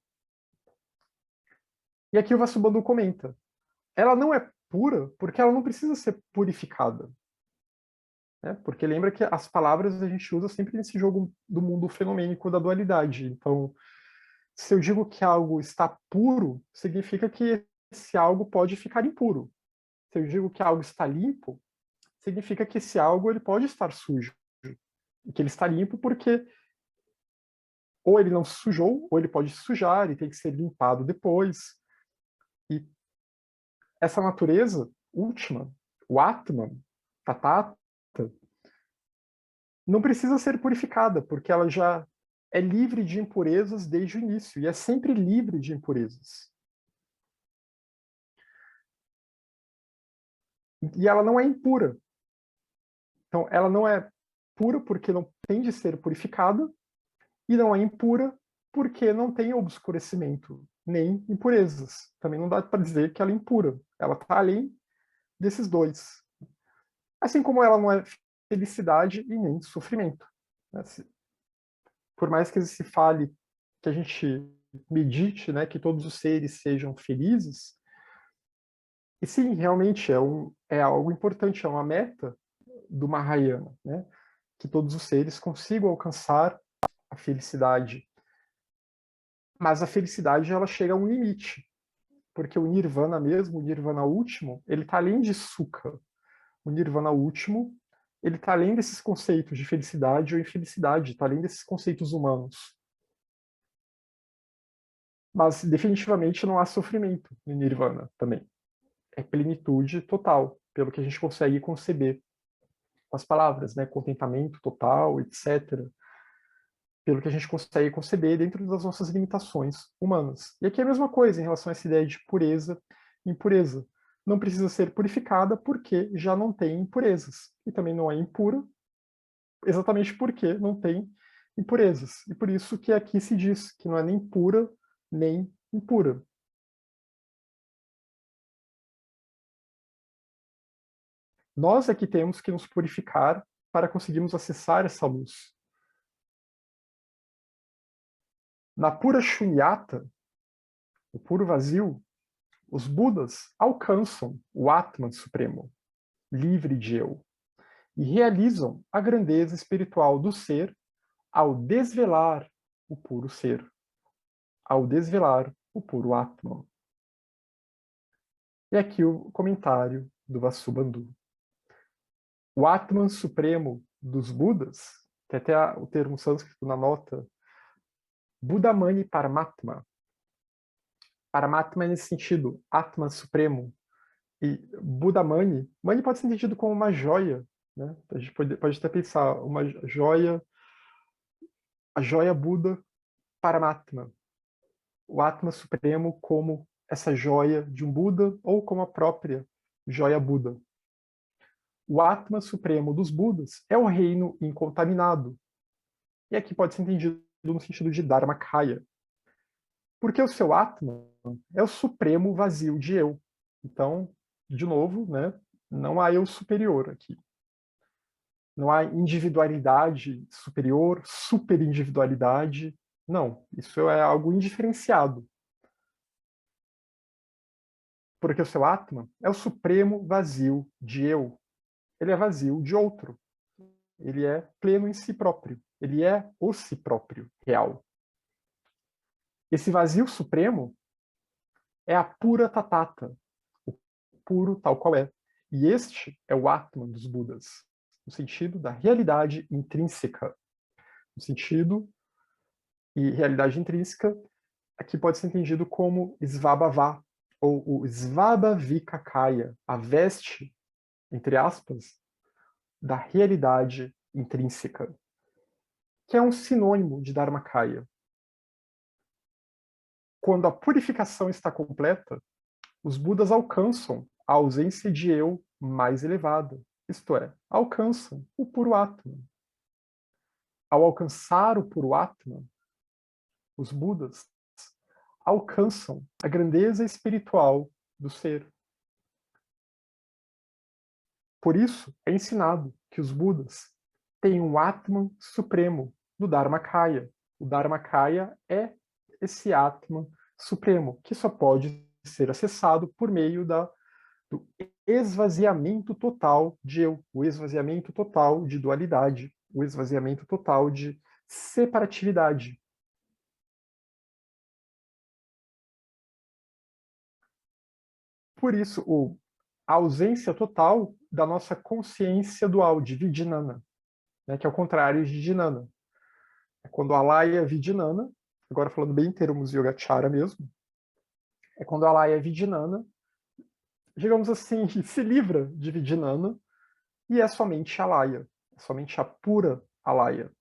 E aqui o Vasubandhu comenta, ela não é pura porque ela não precisa ser purificada. Né? Porque lembra que as palavras a gente usa sempre nesse jogo do mundo fenomênico da dualidade. Então, se eu digo que algo está puro, significa que esse algo pode ficar impuro. Se eu digo que algo está limpo, significa que esse algo ele pode estar sujo. E que ele está limpo porque ou ele não se sujou, ou ele pode se sujar e tem que ser limpado depois. E essa natureza última, o Atman, Tatata, não precisa ser purificada, porque ela já é livre de impurezas desde o início, e é sempre livre de impurezas. E ela não é impura. Então, ela não é pura porque não tem de ser purificada, e não é impura porque não tem obscurecimento, nem impurezas. Também não dá para dizer que ela é impura. Ela está além desses dois. Assim como ela não é felicidade e nem sofrimento. Por mais que se fale, que a gente medite, né, que todos os seres sejam felizes, e sim, realmente é algo importante, é uma meta do Mahayana, né, que todos os seres consigam alcançar a felicidade. Mas a felicidade ela chega a um limite, porque o nirvana mesmo, o nirvana último, ele está além de sukha. O nirvana último, ele está além desses conceitos de felicidade ou infelicidade, está além desses conceitos humanos. Mas definitivamente não há sofrimento no nirvana também. É plenitude total, pelo que a gente consegue conceber com as palavras, né? Contentamento total, etc. Pelo que a gente consegue conceber dentro das nossas limitações humanas. E aqui é a mesma coisa em relação a essa ideia de pureza e impureza. Não precisa ser purificada porque já não tem impurezas. E também não é impura, exatamente porque não tem impurezas. E por isso que aqui se diz que não é nem pura nem impura. Nós é que temos que nos purificar para conseguirmos acessar essa luz. Na pura shunyata, o puro vazio, os Budas alcançam o Atman Supremo, livre de eu, e realizam a grandeza espiritual do ser ao desvelar o puro ser, ao desvelar o puro Atman. E aqui o comentário do Vasubandhu. O Atman Supremo dos Budas, que até o termo sânscrito na nota, Buddhamani Paramatma. Paramatma é nesse sentido, Atman Supremo. E Buddhamani, Mani pode ser entendido como uma joia, né? A gente pode até pensar, uma joia, a joia Buda Paramatma, o Atma Supremo como essa joia de um Buda ou como a própria joia Buda. O Atma Supremo dos Budas é o reino incontaminado. E aqui pode ser entendido no sentido de Dharmakaya. Porque o seu Atma é o supremo vazio de eu. Então, de novo, né, não há eu superior aqui. Não há individualidade superior, superindividualidade. Não, isso é algo indiferenciado. Porque o seu Atman é o supremo vazio de eu. Ele é vazio de outro. Ele é pleno em si próprio. Ele é o si próprio, real. Esse vazio supremo é a pura tatata, o puro tal qual é. E este é o Atman dos Budas, no sentido da realidade intrínseca. No sentido, e realidade intrínseca aqui pode ser entendido como Svabhava, ou o Svabhavikakaya, a veste, entre aspas, da realidade intrínseca, que é um sinônimo de Dharmakaya. Quando a purificação está completa, os Budas alcançam a ausência de eu mais elevada, isto é, alcançam o puro Atman. Ao alcançar o puro Atman, os Budas alcançam a grandeza espiritual do ser. Por isso, é ensinado que os Budas têm um Atman supremo do Dharmakaya. O Dharmakaya é esse Atman supremo, que só pode ser acessado por meio do esvaziamento total de eu, o esvaziamento total de dualidade, o esvaziamento total de separatividade. Por isso, a ausência total da nossa consciência dual, de Vijnana, né, que é o contrário de Jnana. É quando a Alaya Vijnana, agora falando bem em termos Yogacara mesmo, é quando a Alaya Vijnana, digamos assim, se livra de Vijnana e é somente Alaya, é somente a pura Alaya,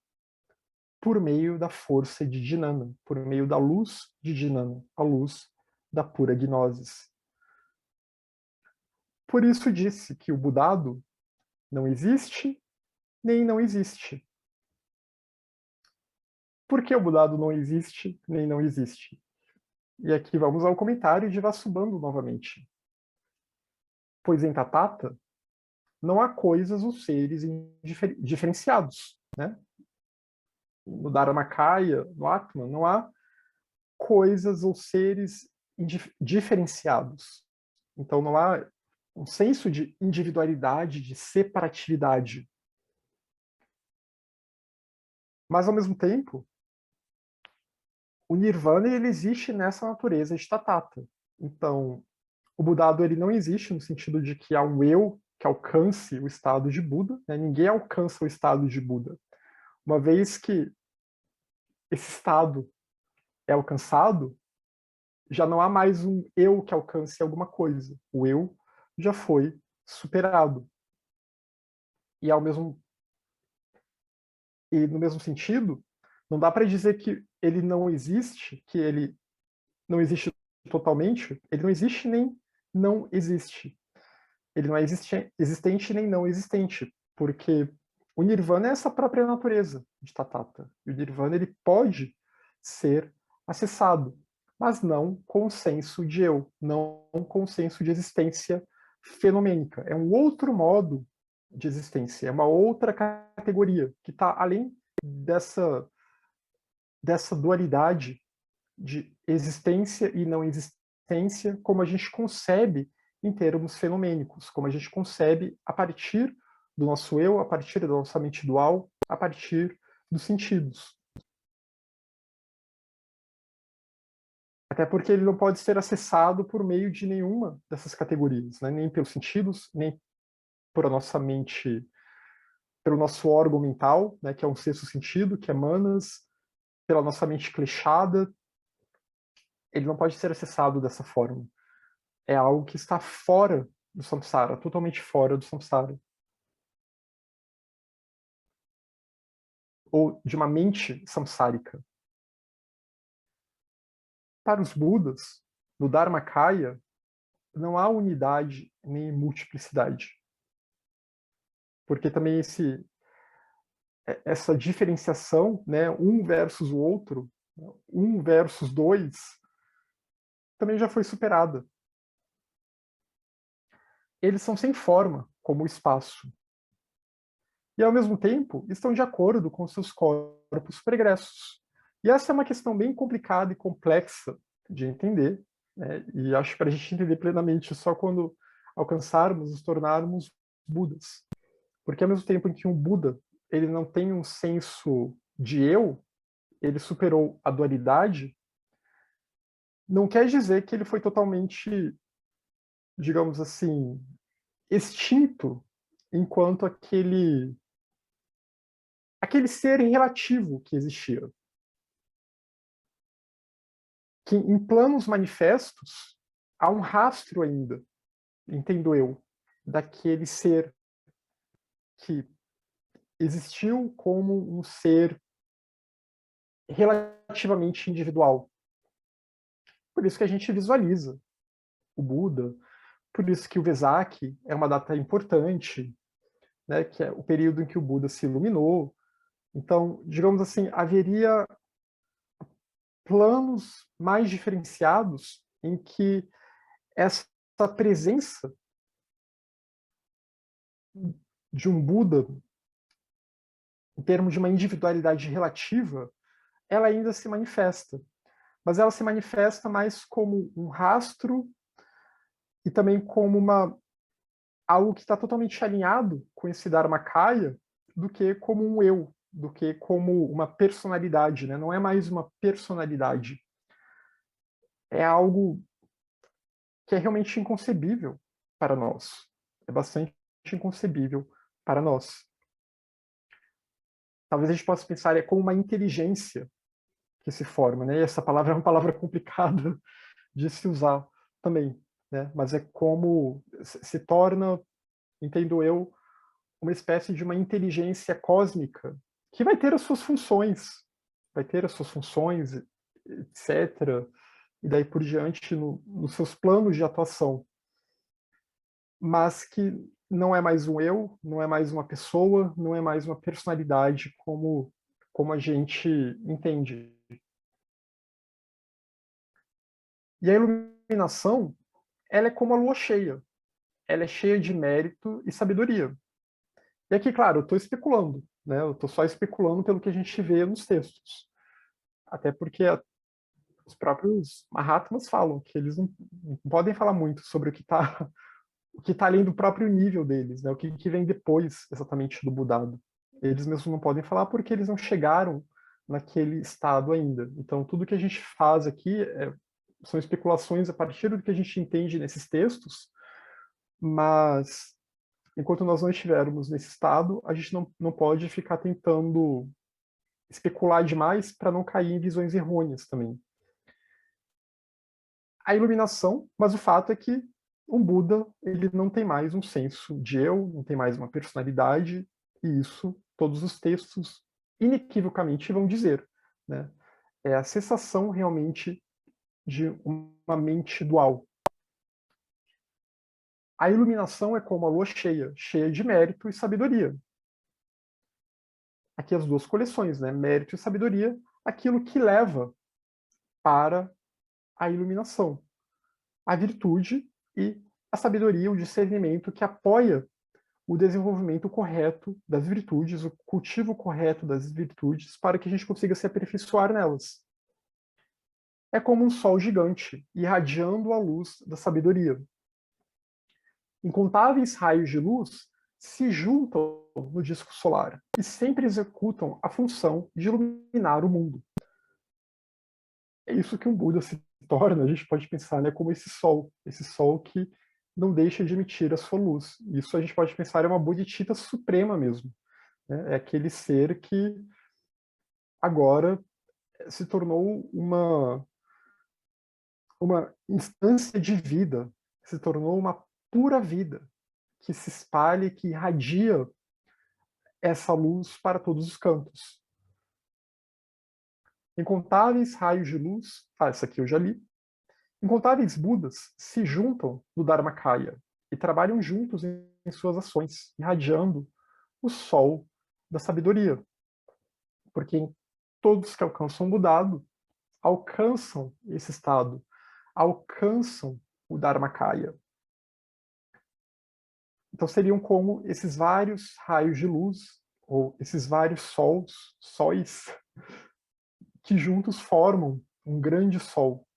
por meio da força de Jnana, por meio da luz de Jnana, a luz da pura gnosis. Por isso disse que o Budado não existe, nem não existe. Por que o Budado não existe, nem não existe? E aqui vamos ao comentário de Vasubandhu novamente. Pois em Tathata não há coisas ou seres diferenciados, né? No Dharmakaya, no Atman, não há coisas ou seres diferenciados. Então não há um senso de individualidade, de separatividade. Mas ao mesmo tempo, o Nirvana ele existe nessa natureza de Tathata. Então, o Budado ele não existe no sentido de que há um eu que alcance o estado de Buda, né? Ninguém alcança o estado de Buda. Uma vez que esse estado é alcançado, já não há mais um eu que alcance alguma coisa. O eu já foi superado. E ao mesmo no mesmo sentido, não dá para dizer que ele não existe, que ele não existe totalmente, ele não existe nem não existe. Ele não é existente nem não existente, porque o nirvana é essa própria natureza de Tathata. E o nirvana ele pode ser acessado, mas não com o senso de eu, não com o senso de existência fenomênica. É um outro modo de existência, é uma outra categoria que está além dessa dualidade de existência e não existência, como a gente concebe em termos fenomênicos, como a gente concebe a partir do nosso eu, a partir da nossa mente dual, a partir dos sentidos. Até porque ele não pode ser acessado por meio de nenhuma dessas categorias, né? Nem pelos sentidos, nem por a nossa mente, pelo nosso órgão mental, né? Que é um sexto sentido, que é manas, pela nossa mente kleshada. Ele não pode ser acessado dessa forma. É algo que está fora do samsara, totalmente fora do samsara. Ou de uma mente samsárica. Para os Budas, no Dharmakaya, não há unidade nem multiplicidade. Porque também essa diferenciação, né, um versus o outro, um versus dois, também já foi superada. Eles são sem forma, como o espaço. E, ao mesmo tempo, estão de acordo com seus corpos pregressos. E essa é uma questão bem complicada e complexa de entender, né? E acho que para a gente entender plenamente só quando alcançarmos, nos tornarmos Budas. Porque ao mesmo tempo em que um Buda ele não tem um senso de eu, ele superou a dualidade, não quer dizer que ele foi totalmente, digamos assim, extinto enquanto aquele ser relativo que existia. Que em planos manifestos há um rastro ainda, entendo eu, daquele ser que existiu como um ser relativamente individual. Por isso que a gente visualiza o Buda, por isso que o Vesak é uma data importante, né, que é o período em que o Buda se iluminou. Então, digamos assim, haveria planos mais diferenciados em que essa presença de um Buda, em termos de uma individualidade relativa, ela ainda se manifesta. Mas ela se manifesta mais como um rastro e também como algo que está totalmente alinhado com esse Dharmakaya do que como um eu, do que como uma personalidade, né? Não é mais uma personalidade. É algo que é realmente inconcebível para nós. É bastante inconcebível para nós. Talvez a gente possa pensar como uma inteligência que se forma, né? E essa palavra é uma palavra complicada de se usar também, né? Mas é como se torna, entendo eu, uma espécie de uma inteligência cósmica que vai ter as suas funções, etc. E daí por diante nos seus planos de atuação. mas que não é mais um eu, não é mais uma pessoa, não é mais uma personalidade como a gente entende. E a iluminação, ela é como a lua cheia. Ela é cheia de mérito e sabedoria. E aqui, claro, eu estou especulando, né? Eu estou só especulando pelo que a gente vê nos textos. Até porque os próprios Mahatmas falam que eles não podem falar muito sobre o que tá além do próprio nível deles, né? O que vem depois exatamente do Budado. Eles mesmos não podem falar porque eles não chegaram naquele estado ainda. Então, tudo que a gente faz aqui são especulações a partir do que a gente entende nesses textos, mas enquanto nós não estivermos nesse estado, a gente não pode ficar tentando especular demais para não cair em visões errôneas também. A iluminação, mas o fato é que um Buda ele não tem mais um senso de eu, não tem mais uma personalidade, e isso todos os textos inequivocamente vão dizer. Né? É a cessação realmente de uma mente dual. A iluminação é como a lua cheia, cheia de mérito e sabedoria. Aqui as duas coleções, né? Mérito e sabedoria, aquilo que leva para a iluminação. A virtude e a sabedoria, o discernimento que apoia o desenvolvimento correto das virtudes, o cultivo correto das virtudes, para que a gente consiga se aperfeiçoar nelas. É como um sol gigante, irradiando a luz da sabedoria. Incontáveis raios de luz se juntam no disco solar e sempre executam a função de iluminar o mundo. É isso que um Buda se torna, a gente pode pensar, né, como esse sol que não deixa de emitir a sua luz. Isso a gente pode pensar é uma Bodhicitta suprema mesmo. Né? É aquele ser que agora se tornou uma instância de vida, se tornou uma pura vida, que se espalha e que irradia essa luz para todos os cantos. Incontáveis raios de luz, essa aqui eu já li, incontáveis Budas se juntam no Dharmakaya e trabalham juntos em suas ações, irradiando o sol da sabedoria. Porque todos que alcançam o Budado alcançam esse estado, alcançam o Dharmakaya. Então seriam como esses vários raios de luz, ou esses vários sóis, que juntos formam um grande sol.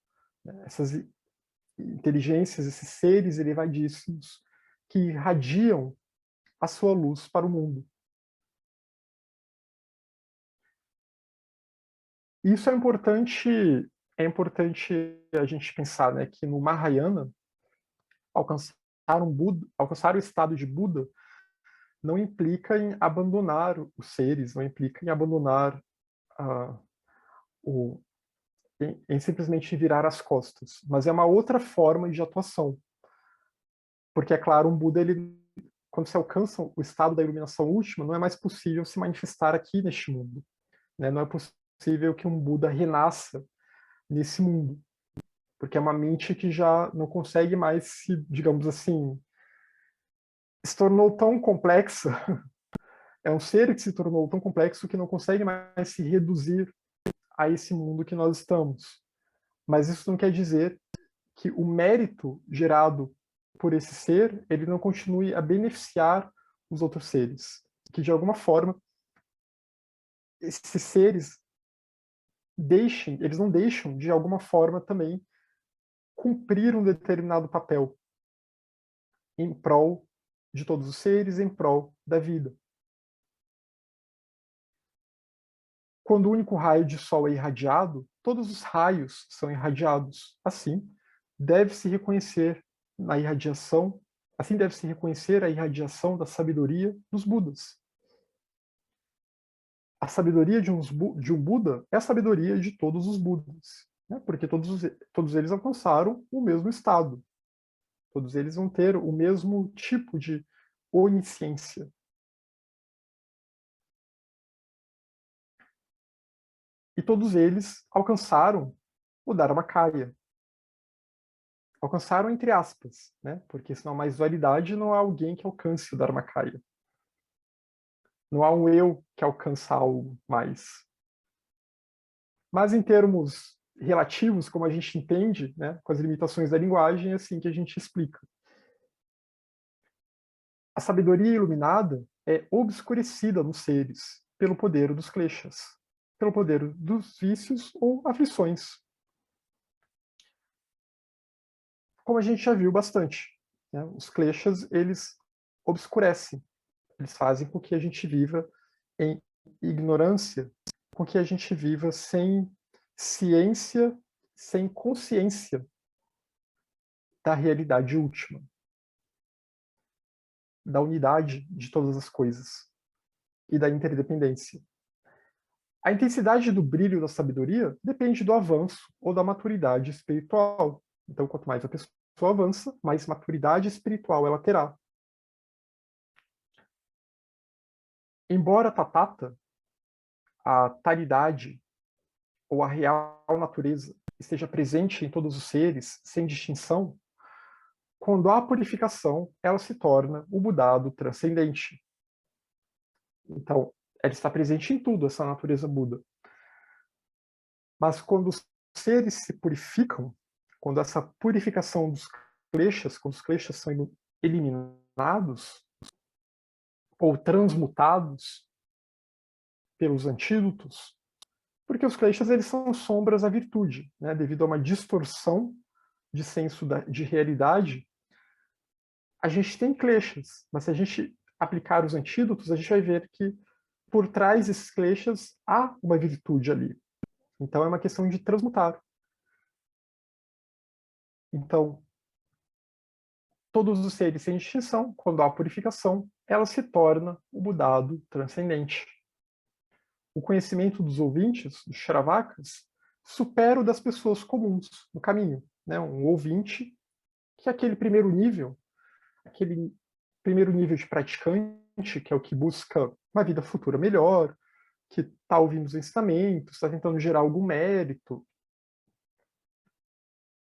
Essas inteligências, esses seres elevadíssimos, que irradiam a sua luz para o mundo. Isso é importante a gente pensar, né, que no Mahayana, alcançar alcançar o estado de Buda não implica em abandonar os seres, não implica em abandonar uh, o, em simplesmente virar as costas, mas é uma outra forma de atuação. Porque, é claro, um Buda, quando se alcança o estado da iluminação última, não é mais possível se manifestar aqui neste mundo. Né? Não é possível que um Buda renasça nesse mundo, porque é uma mente que já não consegue mais se, digamos assim, se tornou tão complexa, é um ser que se tornou tão complexo que não consegue mais se reduzir a esse mundo que nós estamos. Mas isso não quer dizer que o mérito gerado por esse ser, ele não continue a beneficiar os outros seres. Que, de alguma forma, esses seres eles não deixam, de alguma forma, também cumprir um determinado papel em prol de todos os seres, em prol da vida. Quando o único raio de sol é irradiado, todos os raios são irradiados. Deve-se reconhecer na irradiação, assim deve-se reconhecer a irradiação da sabedoria dos Budas. A sabedoria de um Buda é a sabedoria de todos os Budas, né? Porque todos eles alcançaram o mesmo estado. Todos eles vão ter o mesmo tipo de onisciência. E todos eles alcançaram o Dharmakaya. Alcançaram entre aspas, né? Porque se não há mais dualidade, não há alguém que alcance o Dharmakaya. Não há um eu que alcança algo mais. Mas em termos relativos, como a gente entende, né, com as limitações da linguagem, é assim que a gente explica. A sabedoria iluminada é obscurecida nos seres pelo poder dos kleshas, pelo poder dos vícios ou aflições, como a gente já viu bastante. Né? Os kleshas, eles obscurecem, eles fazem com que a gente viva em ignorância, com que a gente viva sem ciência, sem consciência da realidade última, da unidade de todas as coisas e da interdependência. A intensidade do brilho da sabedoria depende do avanço ou da maturidade espiritual. Então, quanto mais a pessoa avança, mais maturidade espiritual ela terá. Embora Tatata, a taridade ou a real natureza esteja presente em todos os seres, sem distinção, quando há purificação, ela se torna o Buda transcendente. Então, ela está presente em tudo, essa natureza Buda. Mas quando os seres se purificam, quando essa purificação dos kleshas, quando os kleshas são eliminados ou transmutados pelos antídotos, porque os kleshas eles são sombras à virtude, né? Devido a uma distorção de senso de realidade, a gente tem kleshas, mas se a gente aplicar os antídotos, a gente vai ver que por trás desses kleshas há uma virtude ali. Então é uma questão de transmutar. Então, todos os seres sem distinção, quando há purificação, ela se torna o Budado transcendente. O conhecimento dos ouvintes, dos Shravakas, supera o das pessoas comuns no caminho. Né? Um ouvinte, que é aquele primeiro nível de praticante, que é o que busca uma vida futura melhor, que está ouvindo os ensinamentos, está tentando gerar algum mérito.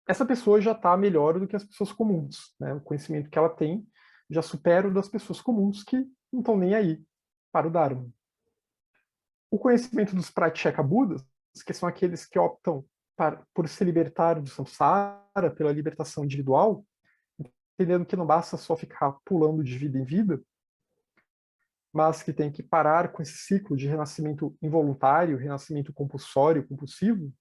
Essa pessoa já está melhor do que as pessoas comuns. Né? O conhecimento que ela tem já supera o das pessoas comuns que não estão nem aí para o Dharma. O conhecimento dos Pratyeka Budas, que são aqueles que optam por se libertar do samsara, pela libertação individual, entendendo que não basta só ficar pulando de vida em vida, mas que tem que parar com esse ciclo de renascimento involuntário, renascimento compulsório, compulsivo,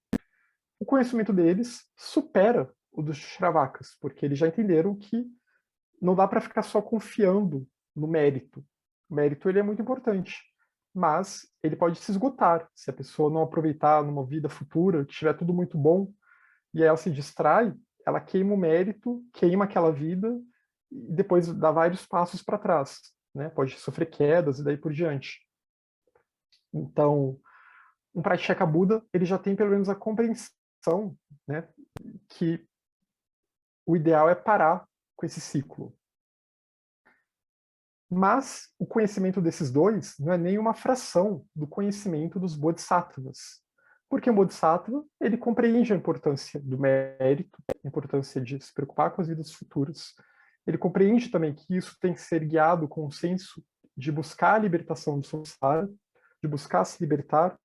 o conhecimento deles supera o dos Shravakas, porque eles já entenderam que não dá para ficar só confiando no mérito. O mérito ele é muito importante, mas ele pode se esgotar se a pessoa não aproveitar numa vida futura, tiver tudo muito bom e ela se distrai, ela queima o mérito, queima aquela vida e depois dá vários passos para trás, né? Pode sofrer quedas e daí por diante. Então, um Pratyeka Buda, ele já tem pelo menos a compreensão, né, que o ideal é parar com esse ciclo. Mas o conhecimento desses dois não é nem uma fração do conhecimento dos bodhisattvas. Porque o bodhisattva, ele compreende a importância do mérito, a importância de se preocupar com as vidas futuras. Ele compreende também que isso tem que ser guiado com o senso de buscar a libertação do samsara, de buscar se libertar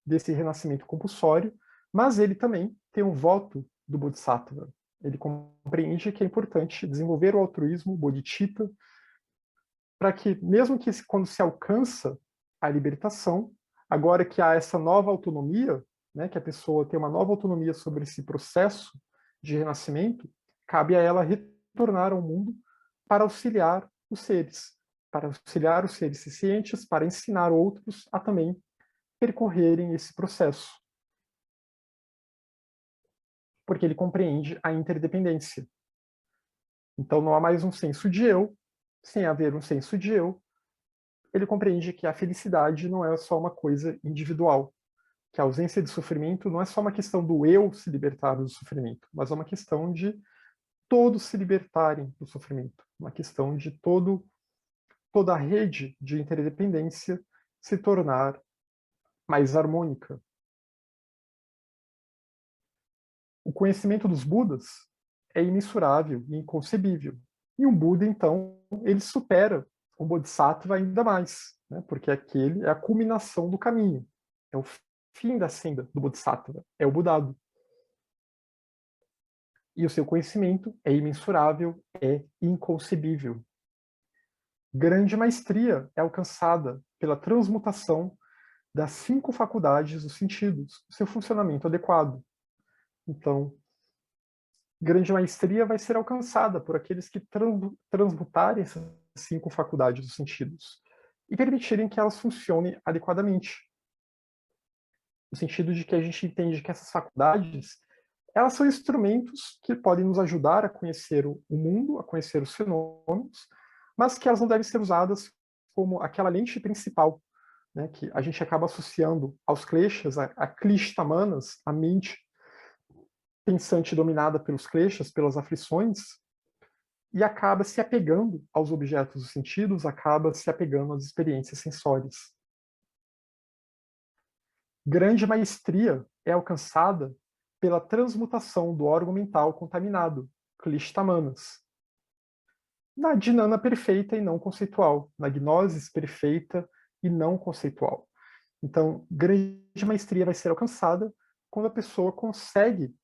desse renascimento compulsório, mas ele também tem um voto do bodhisattva. Ele compreende que é importante desenvolver o altruísmo, o bodhicitta, para que, mesmo que quando se alcança a libertação, agora que há essa nova autonomia, né, que a pessoa tem uma nova autonomia sobre esse processo de renascimento, cabe a ela retornar ao mundo para auxiliar os seres, cientes, para ensinar outros a também percorrerem esse processo. Porque ele compreende a interdependência. Então não há mais um senso de eu, sem haver um senso de eu, ele compreende que a felicidade não é só uma coisa individual, que a ausência de sofrimento não é só uma questão do eu se libertar do sofrimento, mas é uma questão de todos se libertarem do sofrimento, uma questão de toda a rede de interdependência se tornar mais harmônica. O conhecimento dos Budas é imensurável e inconcebível. E um Buda, então, ele supera o Bodhisattva ainda mais, né? Porque aquele é a culminação do caminho, é o fim da senda do Bodhisattva, é o Budado. E o seu conhecimento é imensurável, é inconcebível. Grande maestria é alcançada pela transmutação das 5 faculdades dos sentidos, seu funcionamento adequado. Então, grande maestria vai ser alcançada por aqueles que transmutarem essas 5 faculdades dos sentidos e permitirem que elas funcionem adequadamente. No sentido de que a gente entende que essas faculdades, elas são instrumentos que podem nos ajudar a conhecer o mundo, a conhecer os fenômenos, mas que elas não devem ser usadas como aquela lente principal, né, que a gente acaba associando aos kleshas, a klishta-manas, a mente pensante dominada pelos kleshas, pelas aflições, e acaba se apegando aos objetos dos sentidos, acaba se apegando às experiências sensórias. Grande maestria é alcançada pela transmutação do órgão mental contaminado, klishta-manas, na dhinana perfeita e não conceitual, na gnosis perfeita e não conceitual. Então, grande maestria vai ser alcançada quando a pessoa consegue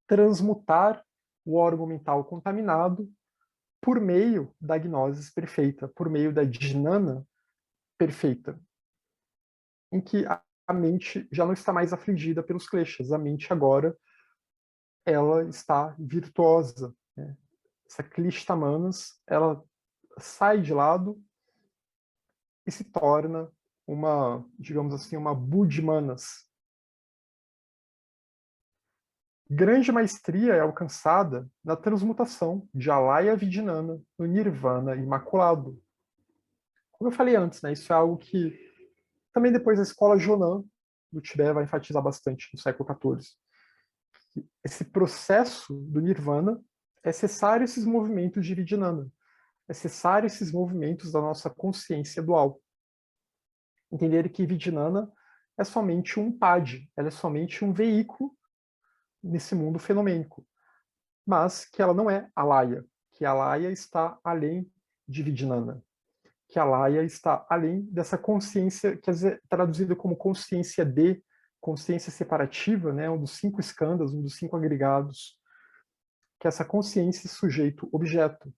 transmutar o órgão mental contaminado por meio da gnosis perfeita, por meio da dhinana perfeita, em que a mente já não está mais afligida pelos kleshas, a mente agora ela está virtuosa, né? Essa klishta-manas, ela sai de lado e se torna uma, digamos assim, uma buddhimanas. Grande maestria é alcançada na transmutação de alaya vidinana no nirvana imaculado. Como eu falei antes, né, isso é algo que também depois a escola Jonan do Tibete vai enfatizar bastante no século XIV. Esse processo do nirvana é cessar esses movimentos de vidinana, é cessar esses movimentos da nossa consciência dual. Entender que vidinana é somente um pad, ela é somente um veículo nesse mundo fenomênico, mas que ela não é alaya, que a alaya está além de vidinana, que a alaya está além dessa consciência, que é traduzida como consciência de, consciência separativa, né, um dos 5 skandhas, um dos 5 agregados, que é essa consciência sujeito-objeto,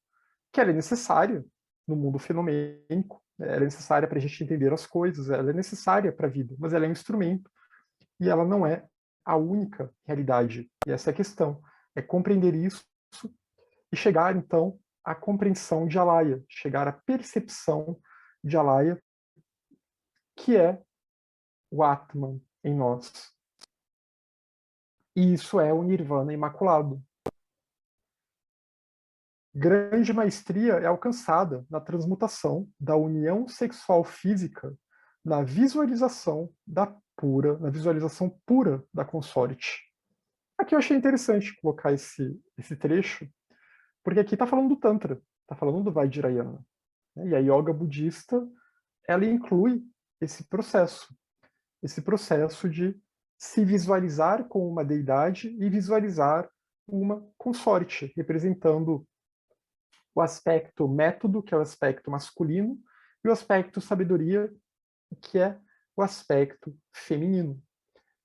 que ela é necessária no mundo fenomênico, ela é necessária para a gente entender as coisas, ela é necessária para a vida, mas ela é um instrumento e ela não é a única realidade. E essa é a questão, é compreender isso e chegar, então, à compreensão de Alaya, chegar à percepção de Alaya, que é o Atman em nós. E isso é o Nirvana imaculado. Grande maestria é alcançada na transmutação da união sexual física na visualização na visualização pura da consorte. Aqui eu achei interessante colocar esse trecho, porque aqui está falando do Tantra, está falando do Vajrayana. Né? E a yoga budista, ela inclui esse processo de se visualizar com uma deidade e visualizar uma consorte, representando o aspecto método, que é o aspecto masculino, e o aspecto sabedoria, que é o aspecto feminino.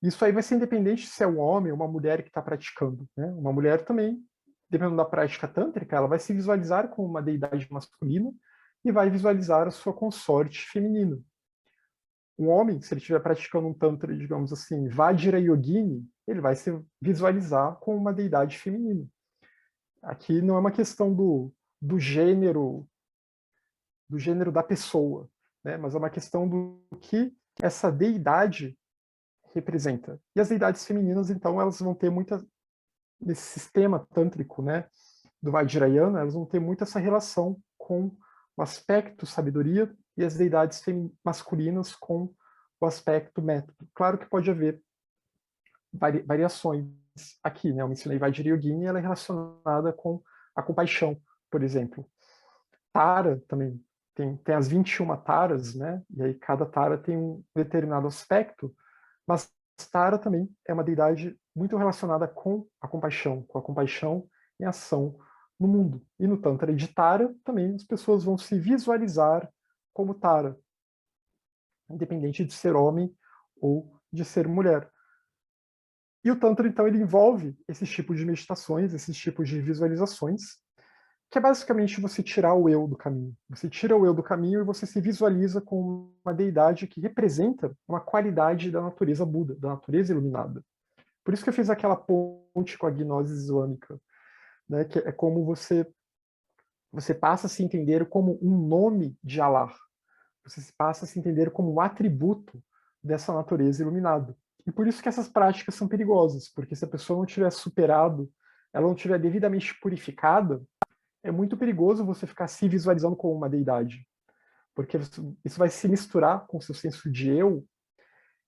Isso aí vai ser independente se é um homem ou uma mulher que está praticando. Né? Uma mulher também, dependendo da prática tântrica, ela vai se visualizar como uma deidade masculina e vai visualizar a sua consorte feminina. Um homem, se ele estiver praticando um tantra, digamos assim, Vajra Yogini, ele vai se visualizar como uma deidade feminina. Aqui não é uma questão do gênero da pessoa, né? Mas é uma questão do que essa deidade representa. E as deidades femininas, então, elas vão ter muita nesse sistema tântrico, né, do Vajrayana, elas vão ter muito essa relação com o aspecto sabedoria e as deidades masculinas com o aspecto método. Claro que pode haver variações aqui, né? Eu mencionei Vajra Yogini, ela é relacionada com a compaixão, por exemplo. Tara também tem as 21 taras, né? E aí cada tara tem um determinado aspecto, mas Tara também é uma deidade muito relacionada com a compaixão em ação no mundo. E no Tantra de Tara, também as pessoas vão se visualizar como Tara, independente de ser homem ou de ser mulher. E o Tantra, então, ele envolve esses tipos de meditações, esses tipos de visualizações, que é basicamente você tirar o eu do caminho. Você tira o eu do caminho e você se visualiza com uma deidade que representa uma qualidade da natureza Buda, da natureza iluminada. Por isso que eu fiz aquela ponte com a gnose islâmica, né, que é como você passa a se entender como um nome de Allah. Você passa a se entender como um atributo dessa natureza iluminada. E por isso que essas práticas são perigosas, porque se a pessoa não tiver superado, ela não tiver devidamente purificada, é muito perigoso você ficar se visualizando como uma deidade, porque isso vai se misturar com o seu senso de eu,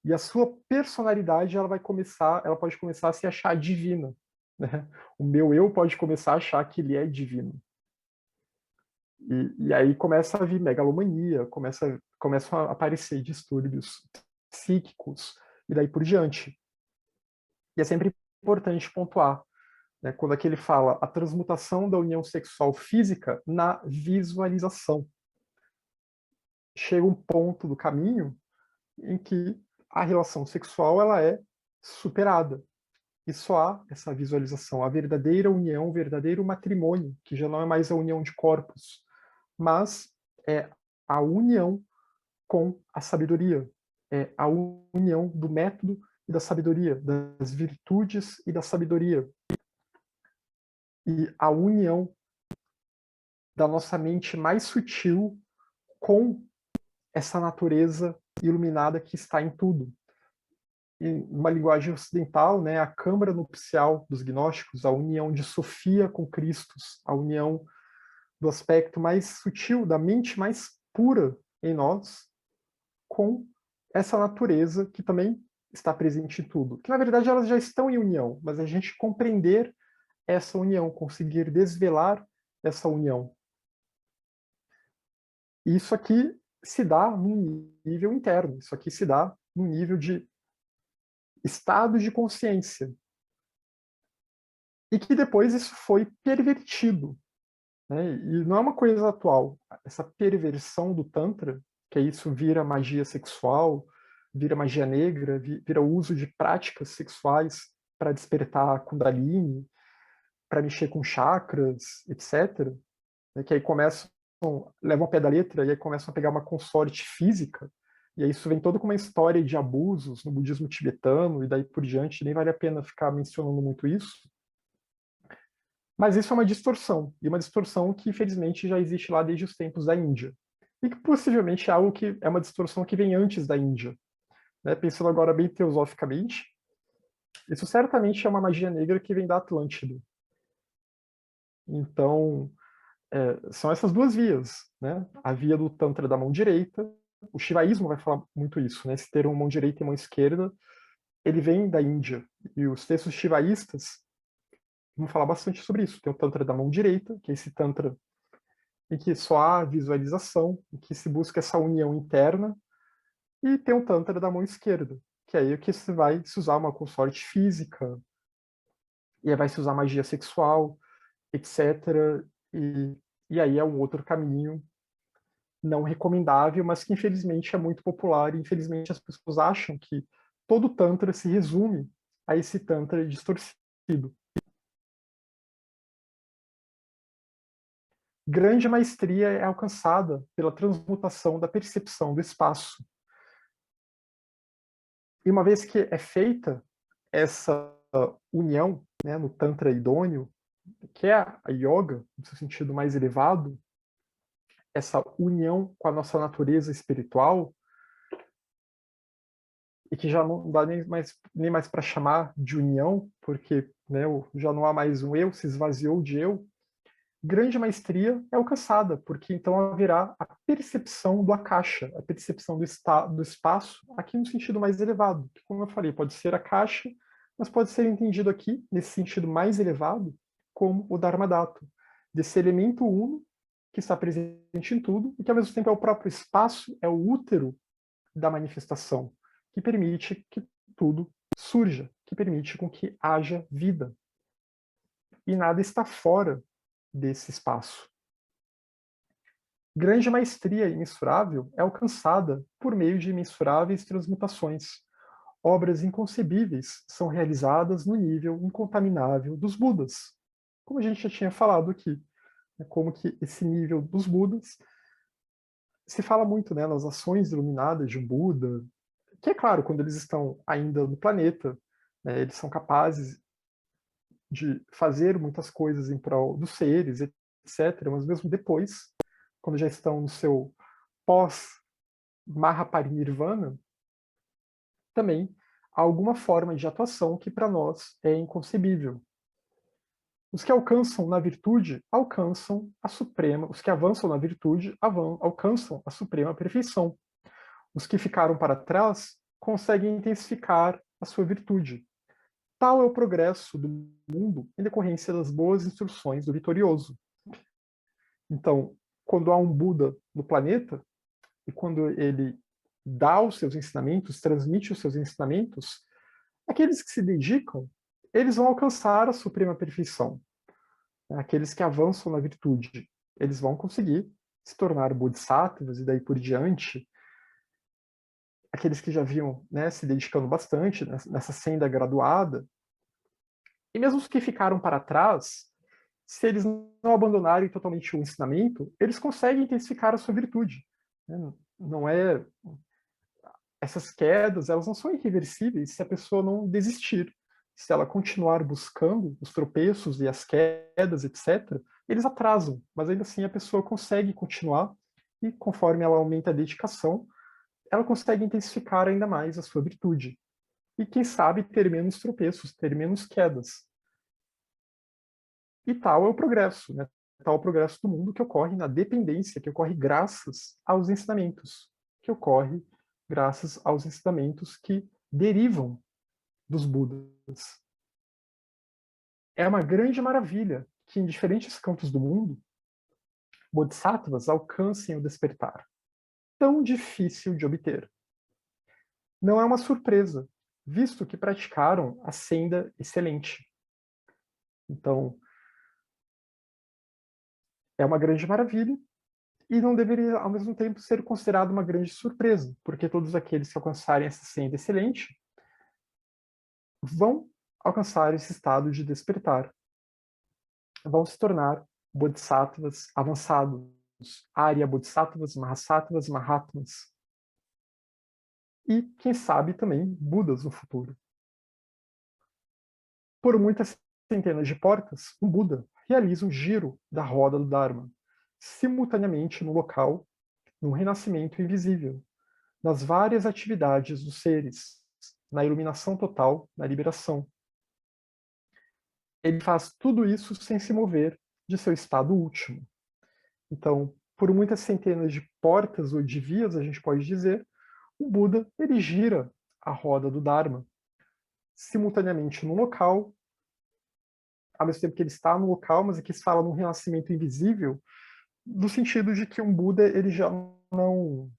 e a sua personalidade ela pode começar a se achar divina, né? O meu eu pode começar a achar que ele é divino. E aí começa a vir megalomania, começam a aparecer distúrbios psíquicos e daí por diante. E é sempre importante pontuar, né, quando aqui ele fala a transmutação da união sexual física na visualização. Chega um ponto do caminho em que a relação sexual ela é superada. E só há essa visualização, a verdadeira união, o verdadeiro matrimônio, que já não é mais a união de corpos, mas é a união com a sabedoria, é a união do método e da sabedoria, das virtudes e da sabedoria, e a união da nossa mente mais sutil com essa natureza iluminada que está em tudo. Em uma linguagem ocidental, né, a câmara nupcial dos gnósticos, a união de Sofia com Cristo, a união do aspecto mais sutil, da mente mais pura em nós, com essa natureza que também está presente em tudo. Que na verdade elas já estão em união, mas a gente compreender essa união, conseguir desvelar essa união. E isso aqui se dá num nível interno, isso aqui se dá num nível de estado de consciência. E que depois isso foi pervertido, né? E não é uma coisa atual. Essa perversão do Tantra, que isso vira magia sexual, vira magia negra, vira o uso de práticas sexuais para despertar a Kundalini, para mexer com chakras, etc. Né? Que aí começam, levam ao pé da letra e aí começam a pegar uma consorte física. E aí isso vem todo com uma história de abusos no budismo tibetano e daí por diante, nem vale a pena ficar mencionando muito isso. Mas isso é uma distorção, e uma distorção que infelizmente já existe lá desde os tempos da Índia. E que possivelmente é algo que é uma distorção que vem antes da Índia. Né? Pensando agora bem teosoficamente, isso certamente é uma magia negra que vem da Atlântida. Então, são essas duas vias. Né? A via do Tantra da mão direita, o Shivaísmo vai falar muito isso, né? Esse termo mão direita e mão esquerda, ele vem da Índia. E os textos shivaístas vão falar bastante sobre isso. Tem o Tantra da mão direita, que é esse Tantra em que só há visualização, em que se busca essa união interna, e tem o Tantra da mão esquerda, que é aí que se vai se usar uma consorte física, e aí vai se usar magia sexual, etc. E aí é um outro caminho não recomendável, mas que infelizmente é muito popular, e infelizmente as pessoas acham que todo Tantra se resume a esse Tantra distorcido. Grande maestria é alcançada pela transmutação da percepção do espaço. E uma vez que é feita essa união, né, no Tantra idôneo, que é a yoga, no seu sentido mais elevado, essa união com a nossa natureza espiritual, e que já não dá nem mais para chamar de união, porque né, já não há mais um eu, se esvaziou de eu, grande maestria é alcançada, porque então haverá a percepção do akasha, a percepção do espaço, aqui no sentido mais elevado, que, como eu falei, pode ser akasha, mas pode ser entendido aqui, nesse sentido mais elevado, como o Dharmadhatu, desse elemento uno que está presente em tudo e que ao mesmo tempo é o próprio espaço, é o útero da manifestação, que permite que tudo surja, que permite com que haja vida. e nada está fora desse espaço. Grande maestria imensurável é alcançada por meio de imensuráveis transmutações. Obras inconcebíveis são realizadas no nível incontaminável dos Budas, como a gente já tinha falado aqui, como que esse nível dos Budas se fala muito, né, nas ações iluminadas de um Buda, que é claro, quando eles estão ainda no planeta, né, eles são capazes de fazer muitas coisas em prol dos seres, etc., mas mesmo depois, quando já estão no seu pós-Mahaparinirvana, também há alguma forma de atuação que para nós é inconcebível. Os que alcançam na virtude alcançam a suprema, os que avançam na virtude alcançam a suprema perfeição. Os que ficaram para trás conseguem intensificar a sua virtude. Tal é o progresso do mundo em decorrência das boas instruções do vitorioso. Então, quando há um Buda no planeta, e quando ele dá os seus ensinamentos, transmite os seus ensinamentos, aqueles que se dedicam, eles vão alcançar a suprema perfeição. Aqueles que avançam na virtude, eles vão conseguir se tornar bodhisattvas e daí por diante. Aqueles que já vinham, né, se dedicando bastante nessa senda graduada, e mesmo os que ficaram para trás, se eles não abandonarem totalmente o ensinamento, eles conseguem intensificar a sua virtude. Não é essas quedas, elas não são irreversíveis se a pessoa não desistir. Se ela continuar buscando os tropeços e as quedas, etc., eles atrasam, mas ainda assim a pessoa consegue continuar e conforme ela aumenta a dedicação, ela consegue intensificar ainda mais a sua virtude. E quem sabe ter menos tropeços, ter menos quedas. E tal é o progresso, né? Tal é o progresso do mundo que ocorre na dependência, que ocorre graças aos ensinamentos, que ocorre graças aos ensinamentos que derivam dos Budas. É uma grande maravilha que em diferentes cantos do mundo, bodhisattvas alcancem o despertar, tão difícil de obter. Não é uma surpresa, visto que praticaram a senda excelente. Então, é uma grande maravilha e não deveria, ao mesmo tempo, ser considerado uma grande surpresa, porque todos aqueles que alcançarem essa senda excelente vão alcançar esse estado de despertar, vão se tornar bodhisattvas avançados, Arya bodhisattvas, mahasattvas, mahatmas. E, quem sabe, também Budas no futuro. Por muitas centenas de portas, um Buda realiza um giro da roda do Dharma, simultaneamente no local, num renascimento invisível, nas várias atividades dos seres, na iluminação total, na liberação. Ele faz tudo isso sem se mover de seu estado último. Então, por muitas centenas de portas ou de vias, a gente pode dizer, o Buda ele gira a roda do Dharma, simultaneamente no local, ao mesmo tempo que ele está no local, mas aqui se fala num renascimento invisível, no sentido de que um Buda ele já não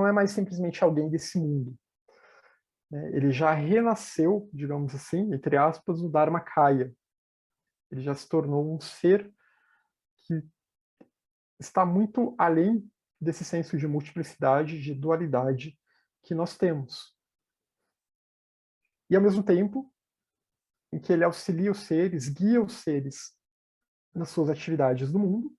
é mais simplesmente alguém desse mundo. Né? Ele já renasceu, digamos assim, entre aspas, no Dharmakaya. Ele já se tornou um ser que está muito além desse senso de multiplicidade, de dualidade que nós temos. E ao mesmo tempo em que ele auxilia os seres, guia os seres nas suas atividades do mundo,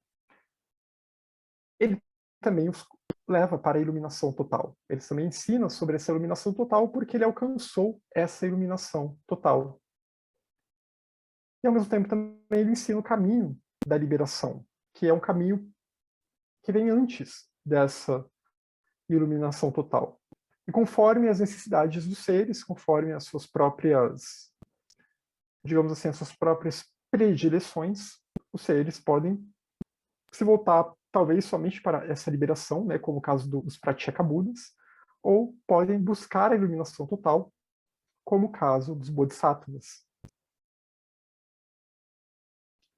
ele também os leva para a iluminação total. Ele também ensina sobre essa iluminação total porque ele alcançou essa iluminação total. E ao mesmo tempo também ele ensina o caminho da liberação, que é um caminho que vem antes dessa iluminação total. E conforme as necessidades dos seres, conforme as suas próprias, digamos assim, as suas próprias predileções, os seres podem se voltar talvez somente para essa liberação, né, como o caso dos Pratyekabuddhas, ou podem buscar a iluminação total, como o caso dos Bodhisattvas.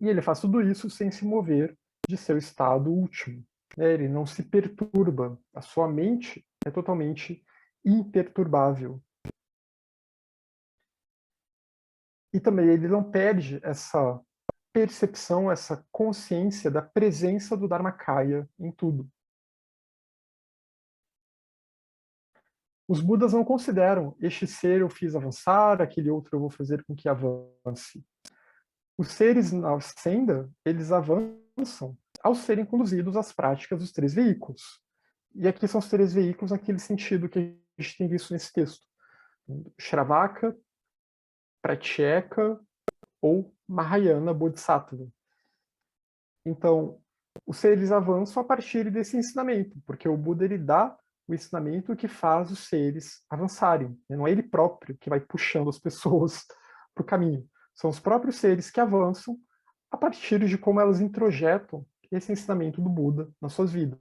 E ele faz tudo isso sem se mover de seu estado último. Né? Ele não se perturba. A sua mente é totalmente imperturbável. E também ele não perde essa percepção, essa consciência da presença do Dharmakaya em tudo. Os Budas não consideram este ser eu fiz avançar, aquele outro eu vou fazer com que avance. Os seres na senda, eles avançam ao serem conduzidos às práticas dos três veículos. E aqui são os três veículos naquele sentido que a gente tem visto nesse texto. Shravaka, Pratyeka ou Mahayana Bodhisattva. Então, os seres avançam a partir desse ensinamento, porque o Buda ele dá o ensinamento que faz os seres avançarem. Não é ele próprio que vai puxando as pessoas para o caminho. São os próprios seres que avançam a partir de como elas introjetam esse ensinamento do Buda nas suas vidas.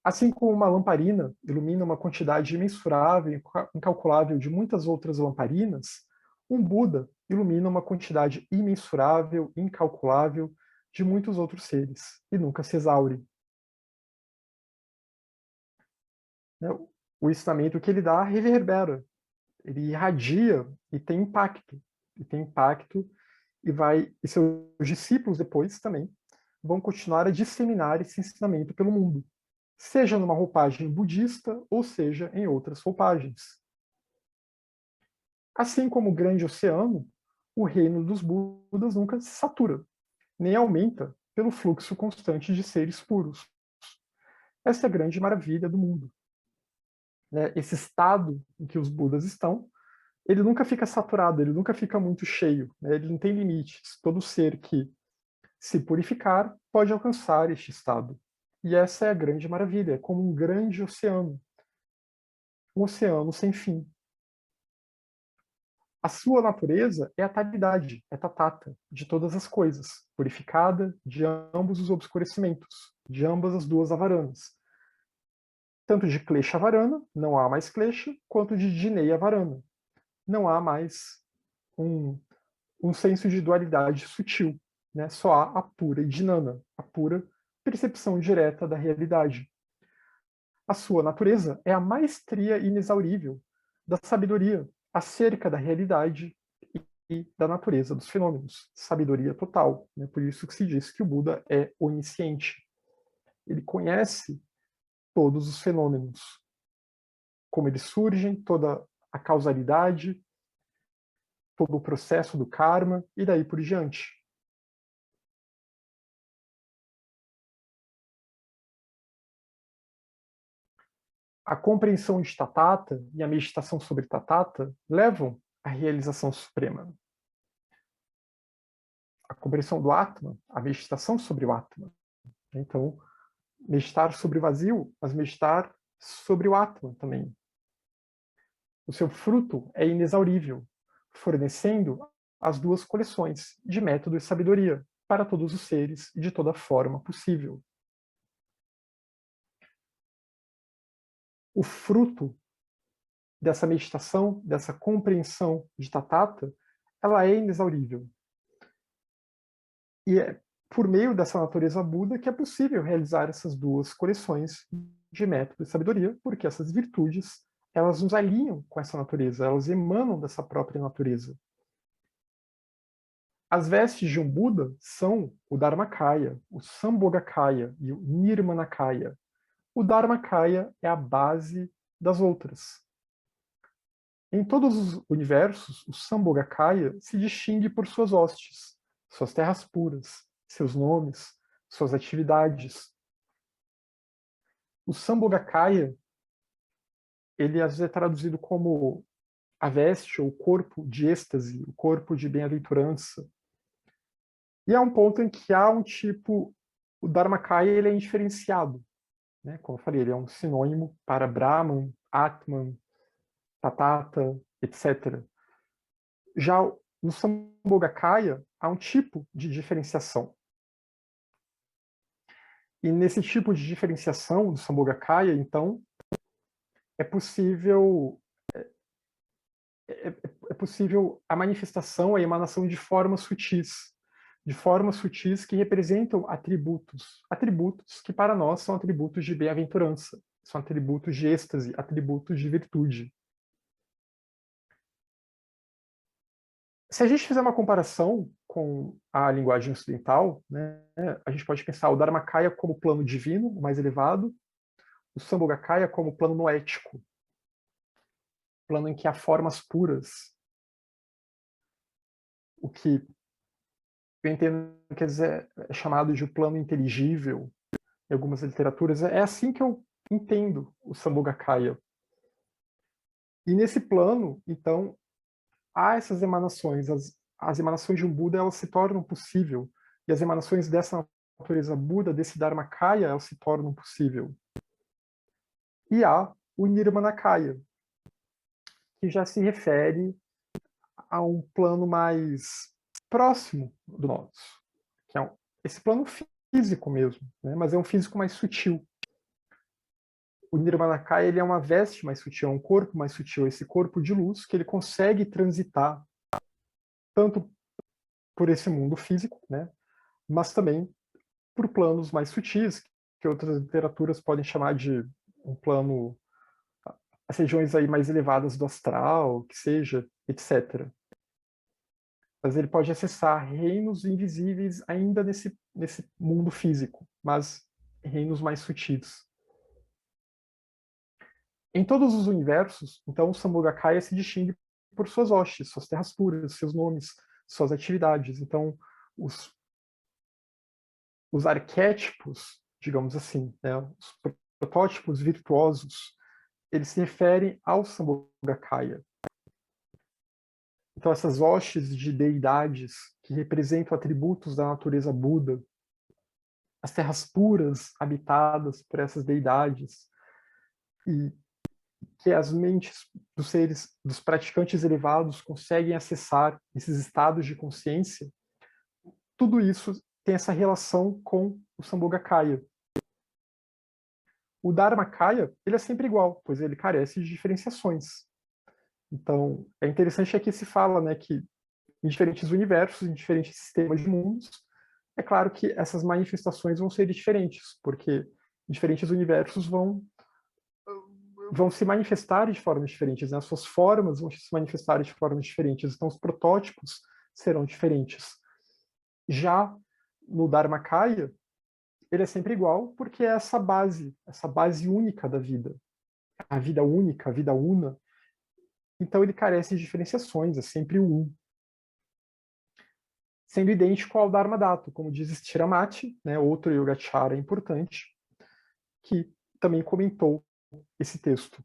Assim como uma lamparina ilumina uma quantidade imensurável e incalculável de muitas outras lamparinas, um Buda ilumina uma quantidade imensurável, incalculável de muitos outros seres e nunca se exaure. O ensinamento que ele dá reverbera, ele irradia e tem impacto. E tem impacto e seus discípulos depois também vão continuar a disseminar esse ensinamento pelo mundo, seja numa roupagem budista ou seja em outras roupagens. Assim como o grande oceano, o reino dos Budas nunca se satura, nem aumenta pelo fluxo constante de seres puros. Essa é a grande maravilha do mundo. Esse estado em que os Budas estão, ele nunca fica saturado, ele nunca fica muito cheio, ele não tem limites. Todo ser que se purificar pode alcançar este estado. E essa é a grande maravilha, é como um grande oceano. Um oceano sem fim. A sua natureza é a talidade, é tatata, de todas as coisas, purificada de ambos os obscurecimentos, de ambas as duas avaranas. Tanto de Klesha Varana, não há mais Klesha, quanto de Jineya Varana. Não há mais um senso de dualidade sutil. Né? Só há a pura Jnana, a pura percepção direta da realidade. A sua natureza é a maestria inexaurível da sabedoria acerca da realidade e da natureza dos fenômenos. Sabedoria total. Né? Por isso que se diz que o Buda é onisciente. Ele conhece todos os fenômenos, como eles surgem, toda a causalidade, todo o processo do karma e daí por diante. A compreensão de Tathata e a meditação sobre Tathata levam à realização suprema. A compreensão do Atma, a meditação sobre o Atma. Então, meditar sobre o vazio, mas meditar sobre o Atma também. O seu fruto é inexaurível, fornecendo as duas coleções de método e sabedoria para todos os seres e de toda forma possível. O fruto dessa meditação, dessa compreensão de Tathata, ela é inexaurível. E é por meio dessa natureza Buda que é possível realizar essas duas coleções de método e sabedoria, porque essas virtudes, elas nos alinham com essa natureza, elas emanam dessa própria natureza. As vestes de um Buda são o Dharmakaya, o Sambhogakaya e o Nirmanakaya. O Dharmakaya é a base das outras. Em todos os universos, o Sambhogakaya se distingue por suas hostes, suas terras puras, seus nomes, suas atividades. O Sambhogakaya, ele às vezes é traduzido como a veste ou o corpo de êxtase, o corpo de bem-aventurança. E há um ponto em que há um tipo, o Dharmakaya ele é indiferenciado. Né? Como eu falei, ele é um sinônimo para Brahman, Atman, Tathata, etc. Já no Sambhogakaya, há um tipo de diferenciação. E nesse tipo de diferenciação do Sambhogakaya, então, é possível é possível a manifestação, a emanação de formas sutis que representam atributos que para nós são atributos de bem-aventurança, são atributos de êxtase, atributos de virtude. Se a gente fizer uma comparação com a linguagem ocidental, né, a gente pode pensar o Dharmakaya como plano divino, o mais elevado, o Sambhogakaya como plano noético, plano em que há formas puras, o que eu entendo que é chamado de plano inteligível em algumas literaturas. É assim que eu entendo o Sambhogakaya. E nesse plano, então, há essas emanações. As emanações de um Buda, elas se tornam possível. E as emanações dessa natureza Buda, desse Dharmakaya, elas se tornam possível. E há o Nirmanakaya, que já se refere a um plano mais próximo do nosso, que é esse plano físico mesmo, né? Mas é um físico mais sutil. O Nirmanakaya, ele é uma veste mais sutil, é um corpo mais sutil, esse corpo de luz que ele consegue transitar tanto por esse mundo físico, né? Mas também por planos mais sutis, que outras literaturas podem chamar de um plano, as regiões aí mais elevadas do astral, que seja, etc. Mas ele pode acessar reinos invisíveis ainda nesse mundo físico, mas reinos mais sutis. Em todos os universos, então, o Sambhogakaya se distingue por suas hostes, suas terras puras, seus nomes, suas atividades. Então, os arquétipos, digamos assim, né, os protótipos virtuosos, eles se referem ao Sambhogakaya. Então, essas hostes de deidades que representam atributos da natureza Buda, as terras puras habitadas por essas deidades, e que as mentes dos seres, dos praticantes elevados conseguem acessar esses estados de consciência, tudo isso tem essa relação com o Sambhogakaya. O Dharmakaya, ele é sempre igual, pois ele carece de diferenciações. Então, é interessante aqui se fala, né, que em diferentes universos, em diferentes sistemas de mundos, é claro que essas manifestações vão ser diferentes, porque diferentes universos vão se manifestar de formas diferentes, né? As suas formas vão se manifestar de formas diferentes, então os protótipos serão diferentes. Já no Dharmakaya, ele é sempre igual, porque é essa base única da vida, a vida única, a vida una. Então ele carece de diferenciações, é sempre o um. Sendo idêntico ao Dharmadhatu, como diz Stiramati, né, outro Yogacara importante, que também comentou esse texto,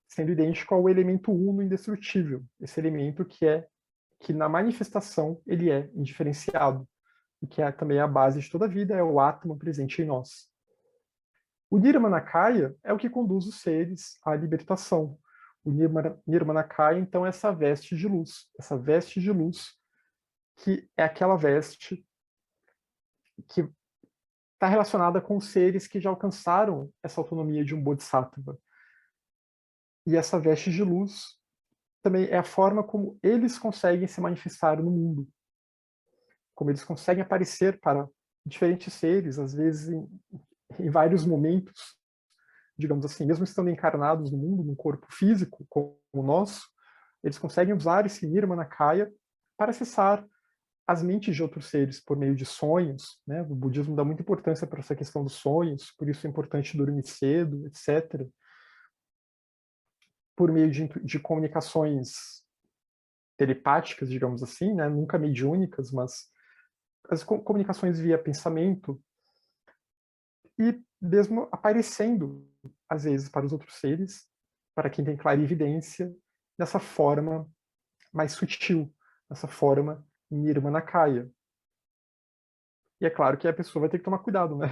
sendo idêntico ao elemento uno indestrutível, esse elemento que na manifestação ele é indiferenciado, e que é também a base de toda a vida, é o Atman presente em nós. O Nirmanakaya é o que conduz os seres à libertação. O Nirmanakaya, então, é essa veste de luz, que é aquela veste que está relacionada com os seres que já alcançaram essa autonomia de um Bodhisattva. E essa veste de luz também é a forma como eles conseguem se manifestar no mundo, como eles conseguem aparecer para diferentes seres, às vezes em vários momentos, digamos assim, mesmo estando encarnados no mundo, num corpo físico como o nosso, eles conseguem usar esse Nirmanakaya para acessar as mentes de outros seres por meio de sonhos, né? O budismo dá muita importância para essa questão dos sonhos, por isso é importante dormir cedo, etc. Por meio de comunicações telepáticas, digamos assim, né? Nunca mediúnicas, mas as comunicações via pensamento e mesmo aparecendo, às vezes, para os outros seres, para quem tem clarividência, dessa forma mais sutil, dessa forma Nirmanakaya. E é claro que a pessoa vai ter que tomar cuidado, né?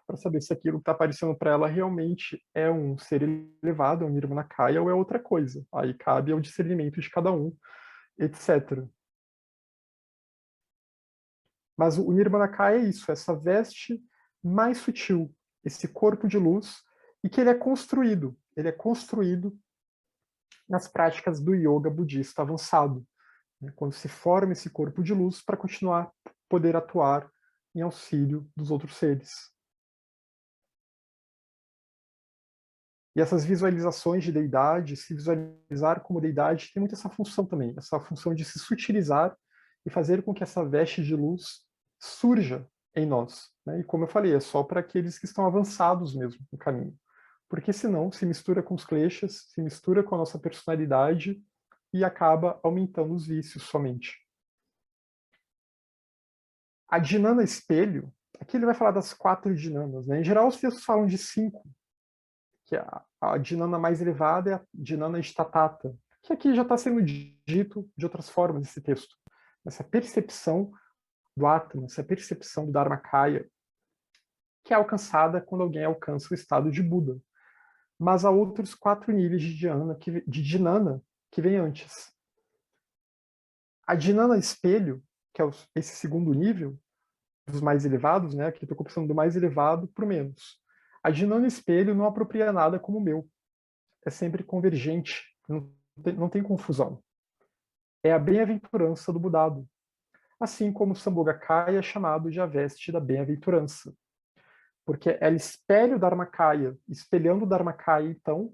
Para saber se aquilo que está aparecendo para ela realmente é um ser elevado, é um Nirmanakaya ou é outra coisa. Aí cabe ao discernimento de cada um, etc. Mas o Nirmanakaya é isso, essa veste mais sutil, esse corpo de luz, e que ele é construído. Ele é construído nas práticas do yoga budista avançado, né? Quando se forma esse corpo de luz para continuar poder atuar em auxílio dos outros seres. E essas visualizações de deidade, se visualizar como deidade, tem muito essa função também, essa função de se sutilizar e fazer com que essa veste de luz surja em nós. Né? E como eu falei, é só para aqueles que estão avançados mesmo no caminho. Porque senão se mistura com os kleshas, se mistura com a nossa personalidade e acaba aumentando os vícios somente. A dhinana espelho, aqui ele vai falar das 4 dhinanas. Né? Em geral, os textos falam de 5, que a dhinana mais elevada é a dhinana istatata, que aqui já está sendo dito de outras formas esse texto. Essa percepção do Atma, essa percepção do Dharmakaya, que é alcançada quando alguém alcança o estado de Buda. Mas há outros 4 níveis de dhinana que vem antes. A dhinana espelho, que é esse segundo nível, dos mais elevados, né? Aqui estou começando do mais elevado para o menos. A dhinana espelho não apropria nada como o meu. É sempre convergente, não tem confusão. É a bem-aventurança do Budado. Assim como o Sambhogakaya é chamado de a veste da bem-aventurança. Porque ela espelha o Dharmakaya. Espelhando o Dharmakaya, então,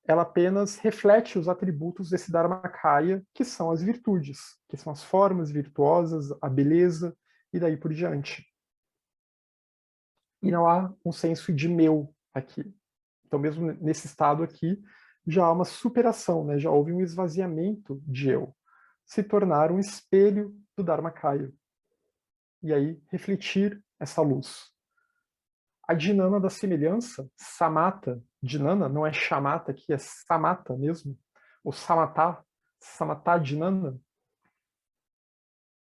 ela apenas reflete os atributos desse Dharmakaya, que são as virtudes, que são as formas virtuosas, a beleza, e daí por diante. E não há um senso de meu aqui. Então, mesmo nesse estado aqui, já há uma superação, né? Já houve um esvaziamento de eu, se tornar um espelho do Dharmakaya. E aí, refletir essa luz. A dhinana da semelhança, samata, dhinana, não é chamata aqui, é samata mesmo, ou samatá dhinana.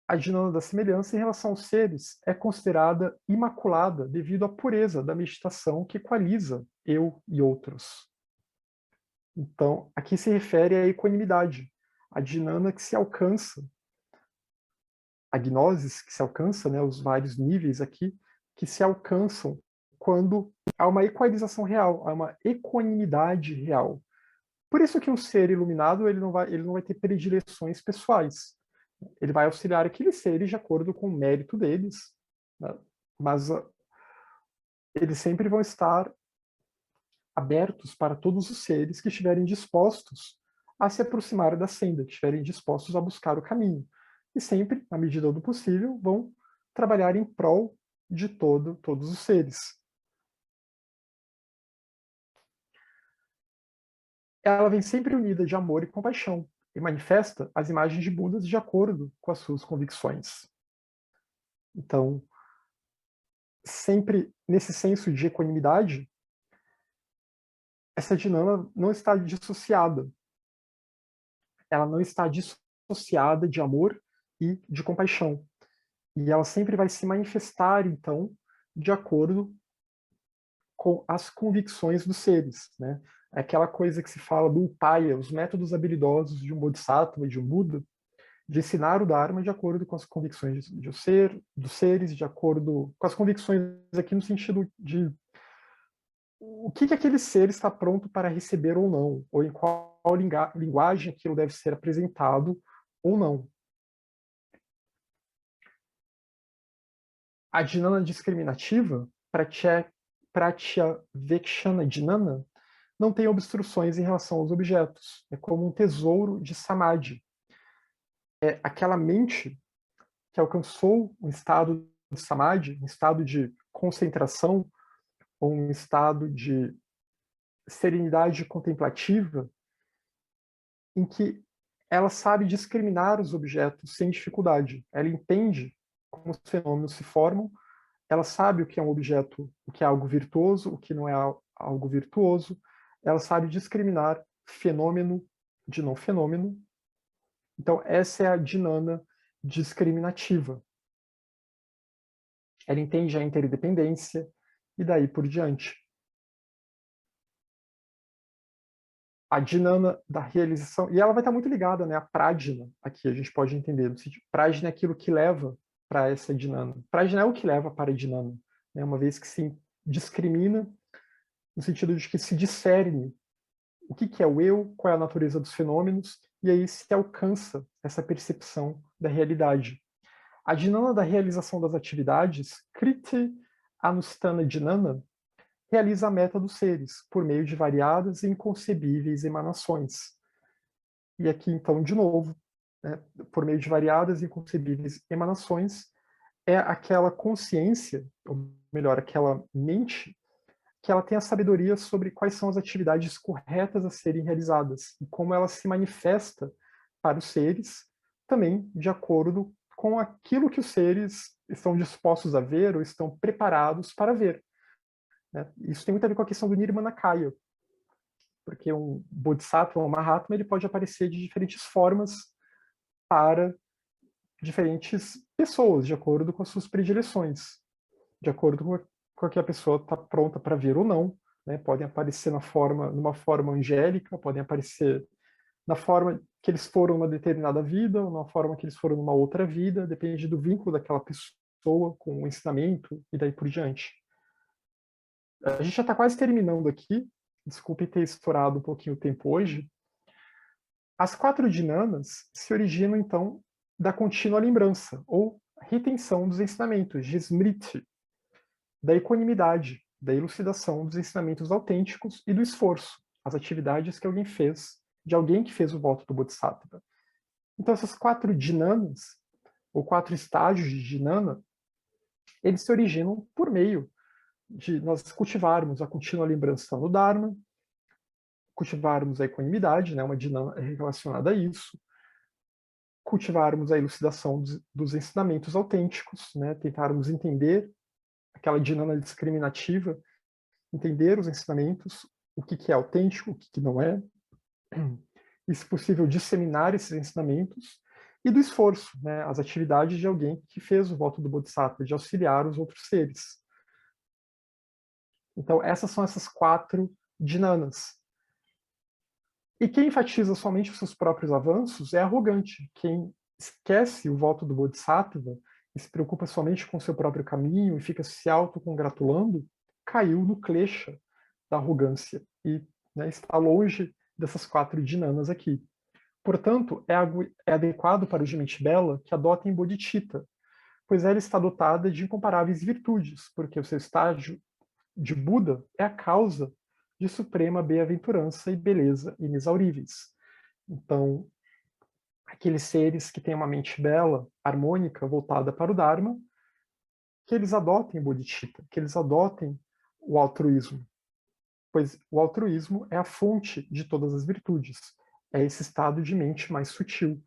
A dhinana da semelhança em relação aos seres é considerada imaculada devido à pureza da meditação que equaliza eu e outros. Então, aqui se refere à equanimidade, a dhinana que se alcança, a gnosis que se alcança, né, os vários níveis aqui, que se alcançam quando há uma equalização real, há uma equanimidade real. Por isso que um ser iluminado ele não vai ter predileções pessoais. Ele vai auxiliar aqueles seres de acordo com o mérito deles, né? Mas eles sempre vão estar abertos para todos os seres que estiverem dispostos a se aproximar da senda, que estiverem dispostos a buscar o caminho. E sempre, na medida do possível, vão trabalhar em prol de todos os seres. Ela vem sempre unida de amor e compaixão e manifesta as imagens de Budas de acordo com as suas convicções. Então, sempre nesse senso de equanimidade, essa dinâmica não está dissociada. Ela não está dissociada de amor e de compaixão. E ela sempre vai se manifestar, então, de acordo com as convicções dos seres, né? Aquela coisa que se fala do upaya, os métodos habilidosos de um bodhisattva e de um Buda, de ensinar o Dharma de acordo com as convicções dos seres, de acordo com as convicções aqui no sentido de o que aquele ser está pronto para receber ou não, ou em qual linguagem aquilo deve ser apresentado ou não. A dhinana discriminativa, pratyavekshana dhinana, não tem obstruções em relação aos objetos. É como um tesouro de samadhi. É aquela mente que alcançou um estado de samadhi, um estado de concentração, ou um estado de serenidade contemplativa, em que ela sabe discriminar os objetos sem dificuldade. Ela entende como os fenômenos se formam, ela sabe o que é um objeto, o que é algo virtuoso, o que não é algo virtuoso, ela sabe discriminar fenômeno de não fenômeno. Então, essa é a dhinana discriminativa. Ela entende a interdependência e daí por diante. A dhinana da realização, e ela vai estar muito ligada, né, à prajna, aqui a gente pode entender, no sentido, prajna é aquilo que leva para essa dhinana. Prajna é o que leva para a dhinana, né, uma vez que se discrimina, no sentido de que se discerne o que é o eu, qual é a natureza dos fenômenos, e aí se alcança essa percepção da realidade. A dhinana da realização das atividades, Kriti Anustana Dhinana, realiza a meta dos seres, por meio de variadas e inconcebíveis emanações. E aqui, então, de novo, né, por meio de variadas e inconcebíveis emanações, é aquela consciência, ou melhor, aquela mente, que ela tem a sabedoria sobre quais são as atividades corretas a serem realizadas e como ela se manifesta para os seres, também de acordo com aquilo que os seres estão dispostos a ver ou estão preparados para ver. Né? Isso tem muito a ver com a questão do Nirmanakaya, porque um Bodhisattva ou um Mahatma ele pode aparecer de diferentes formas para diferentes pessoas, de acordo com as suas predileções, de acordo com o que a pessoa está pronta para ver ou não. Né? Podem aparecer numa forma angélica, podem aparecer na forma que eles foram numa determinada vida, ou na forma que eles foram numa outra vida, depende do vínculo daquela pessoa com o ensinamento e daí por diante. A gente já está quase terminando aqui, desculpe ter estourado um pouquinho o tempo hoje. As 4 dhyanas se originam, então, da contínua lembrança, ou retenção dos ensinamentos, de smriti, da equanimidade, da elucidação dos ensinamentos autênticos e do esforço, as atividades que alguém fez, de alguém que fez o voto do Bodhisattva. Então, essas 4 dhyanas, ou 4 estágios de dhyana, eles se originam por meio de nós cultivarmos a contínua lembrança no Dharma, cultivarmos a equanimidade, né, uma dhyana relacionada a isso, cultivarmos a elucidação dos ensinamentos autênticos, né, tentarmos entender aquela dhyana discriminativa, entender os ensinamentos, o que é autêntico, o que não é, e, se possível, disseminar esses ensinamentos, e do esforço, né, as atividades de alguém que fez o voto do Bodhisattva, de auxiliar os outros seres. Então, essas são essas 4 dhyanas. E quem enfatiza somente os seus próprios avanços é arrogante. Quem esquece o voto do Bodhisattva e se preocupa somente com o seu próprio caminho e fica se autocongratulando, caiu no klesha da arrogância e, né, está longe dessas 4 dhyanas aqui. Portanto, é adequado para o de mente bela que adotem bodhicitta, pois ela está dotada de incomparáveis virtudes, porque o seu estágio de Buda é a causa de suprema bem-aventurança e beleza inexauríveis. Então, aqueles seres que têm uma mente bela, harmônica, voltada para o Dharma, que eles adotem o bodhicitta, que eles adotem o altruísmo, pois o altruísmo é a fonte de todas as virtudes, é esse estado de mente mais sutil,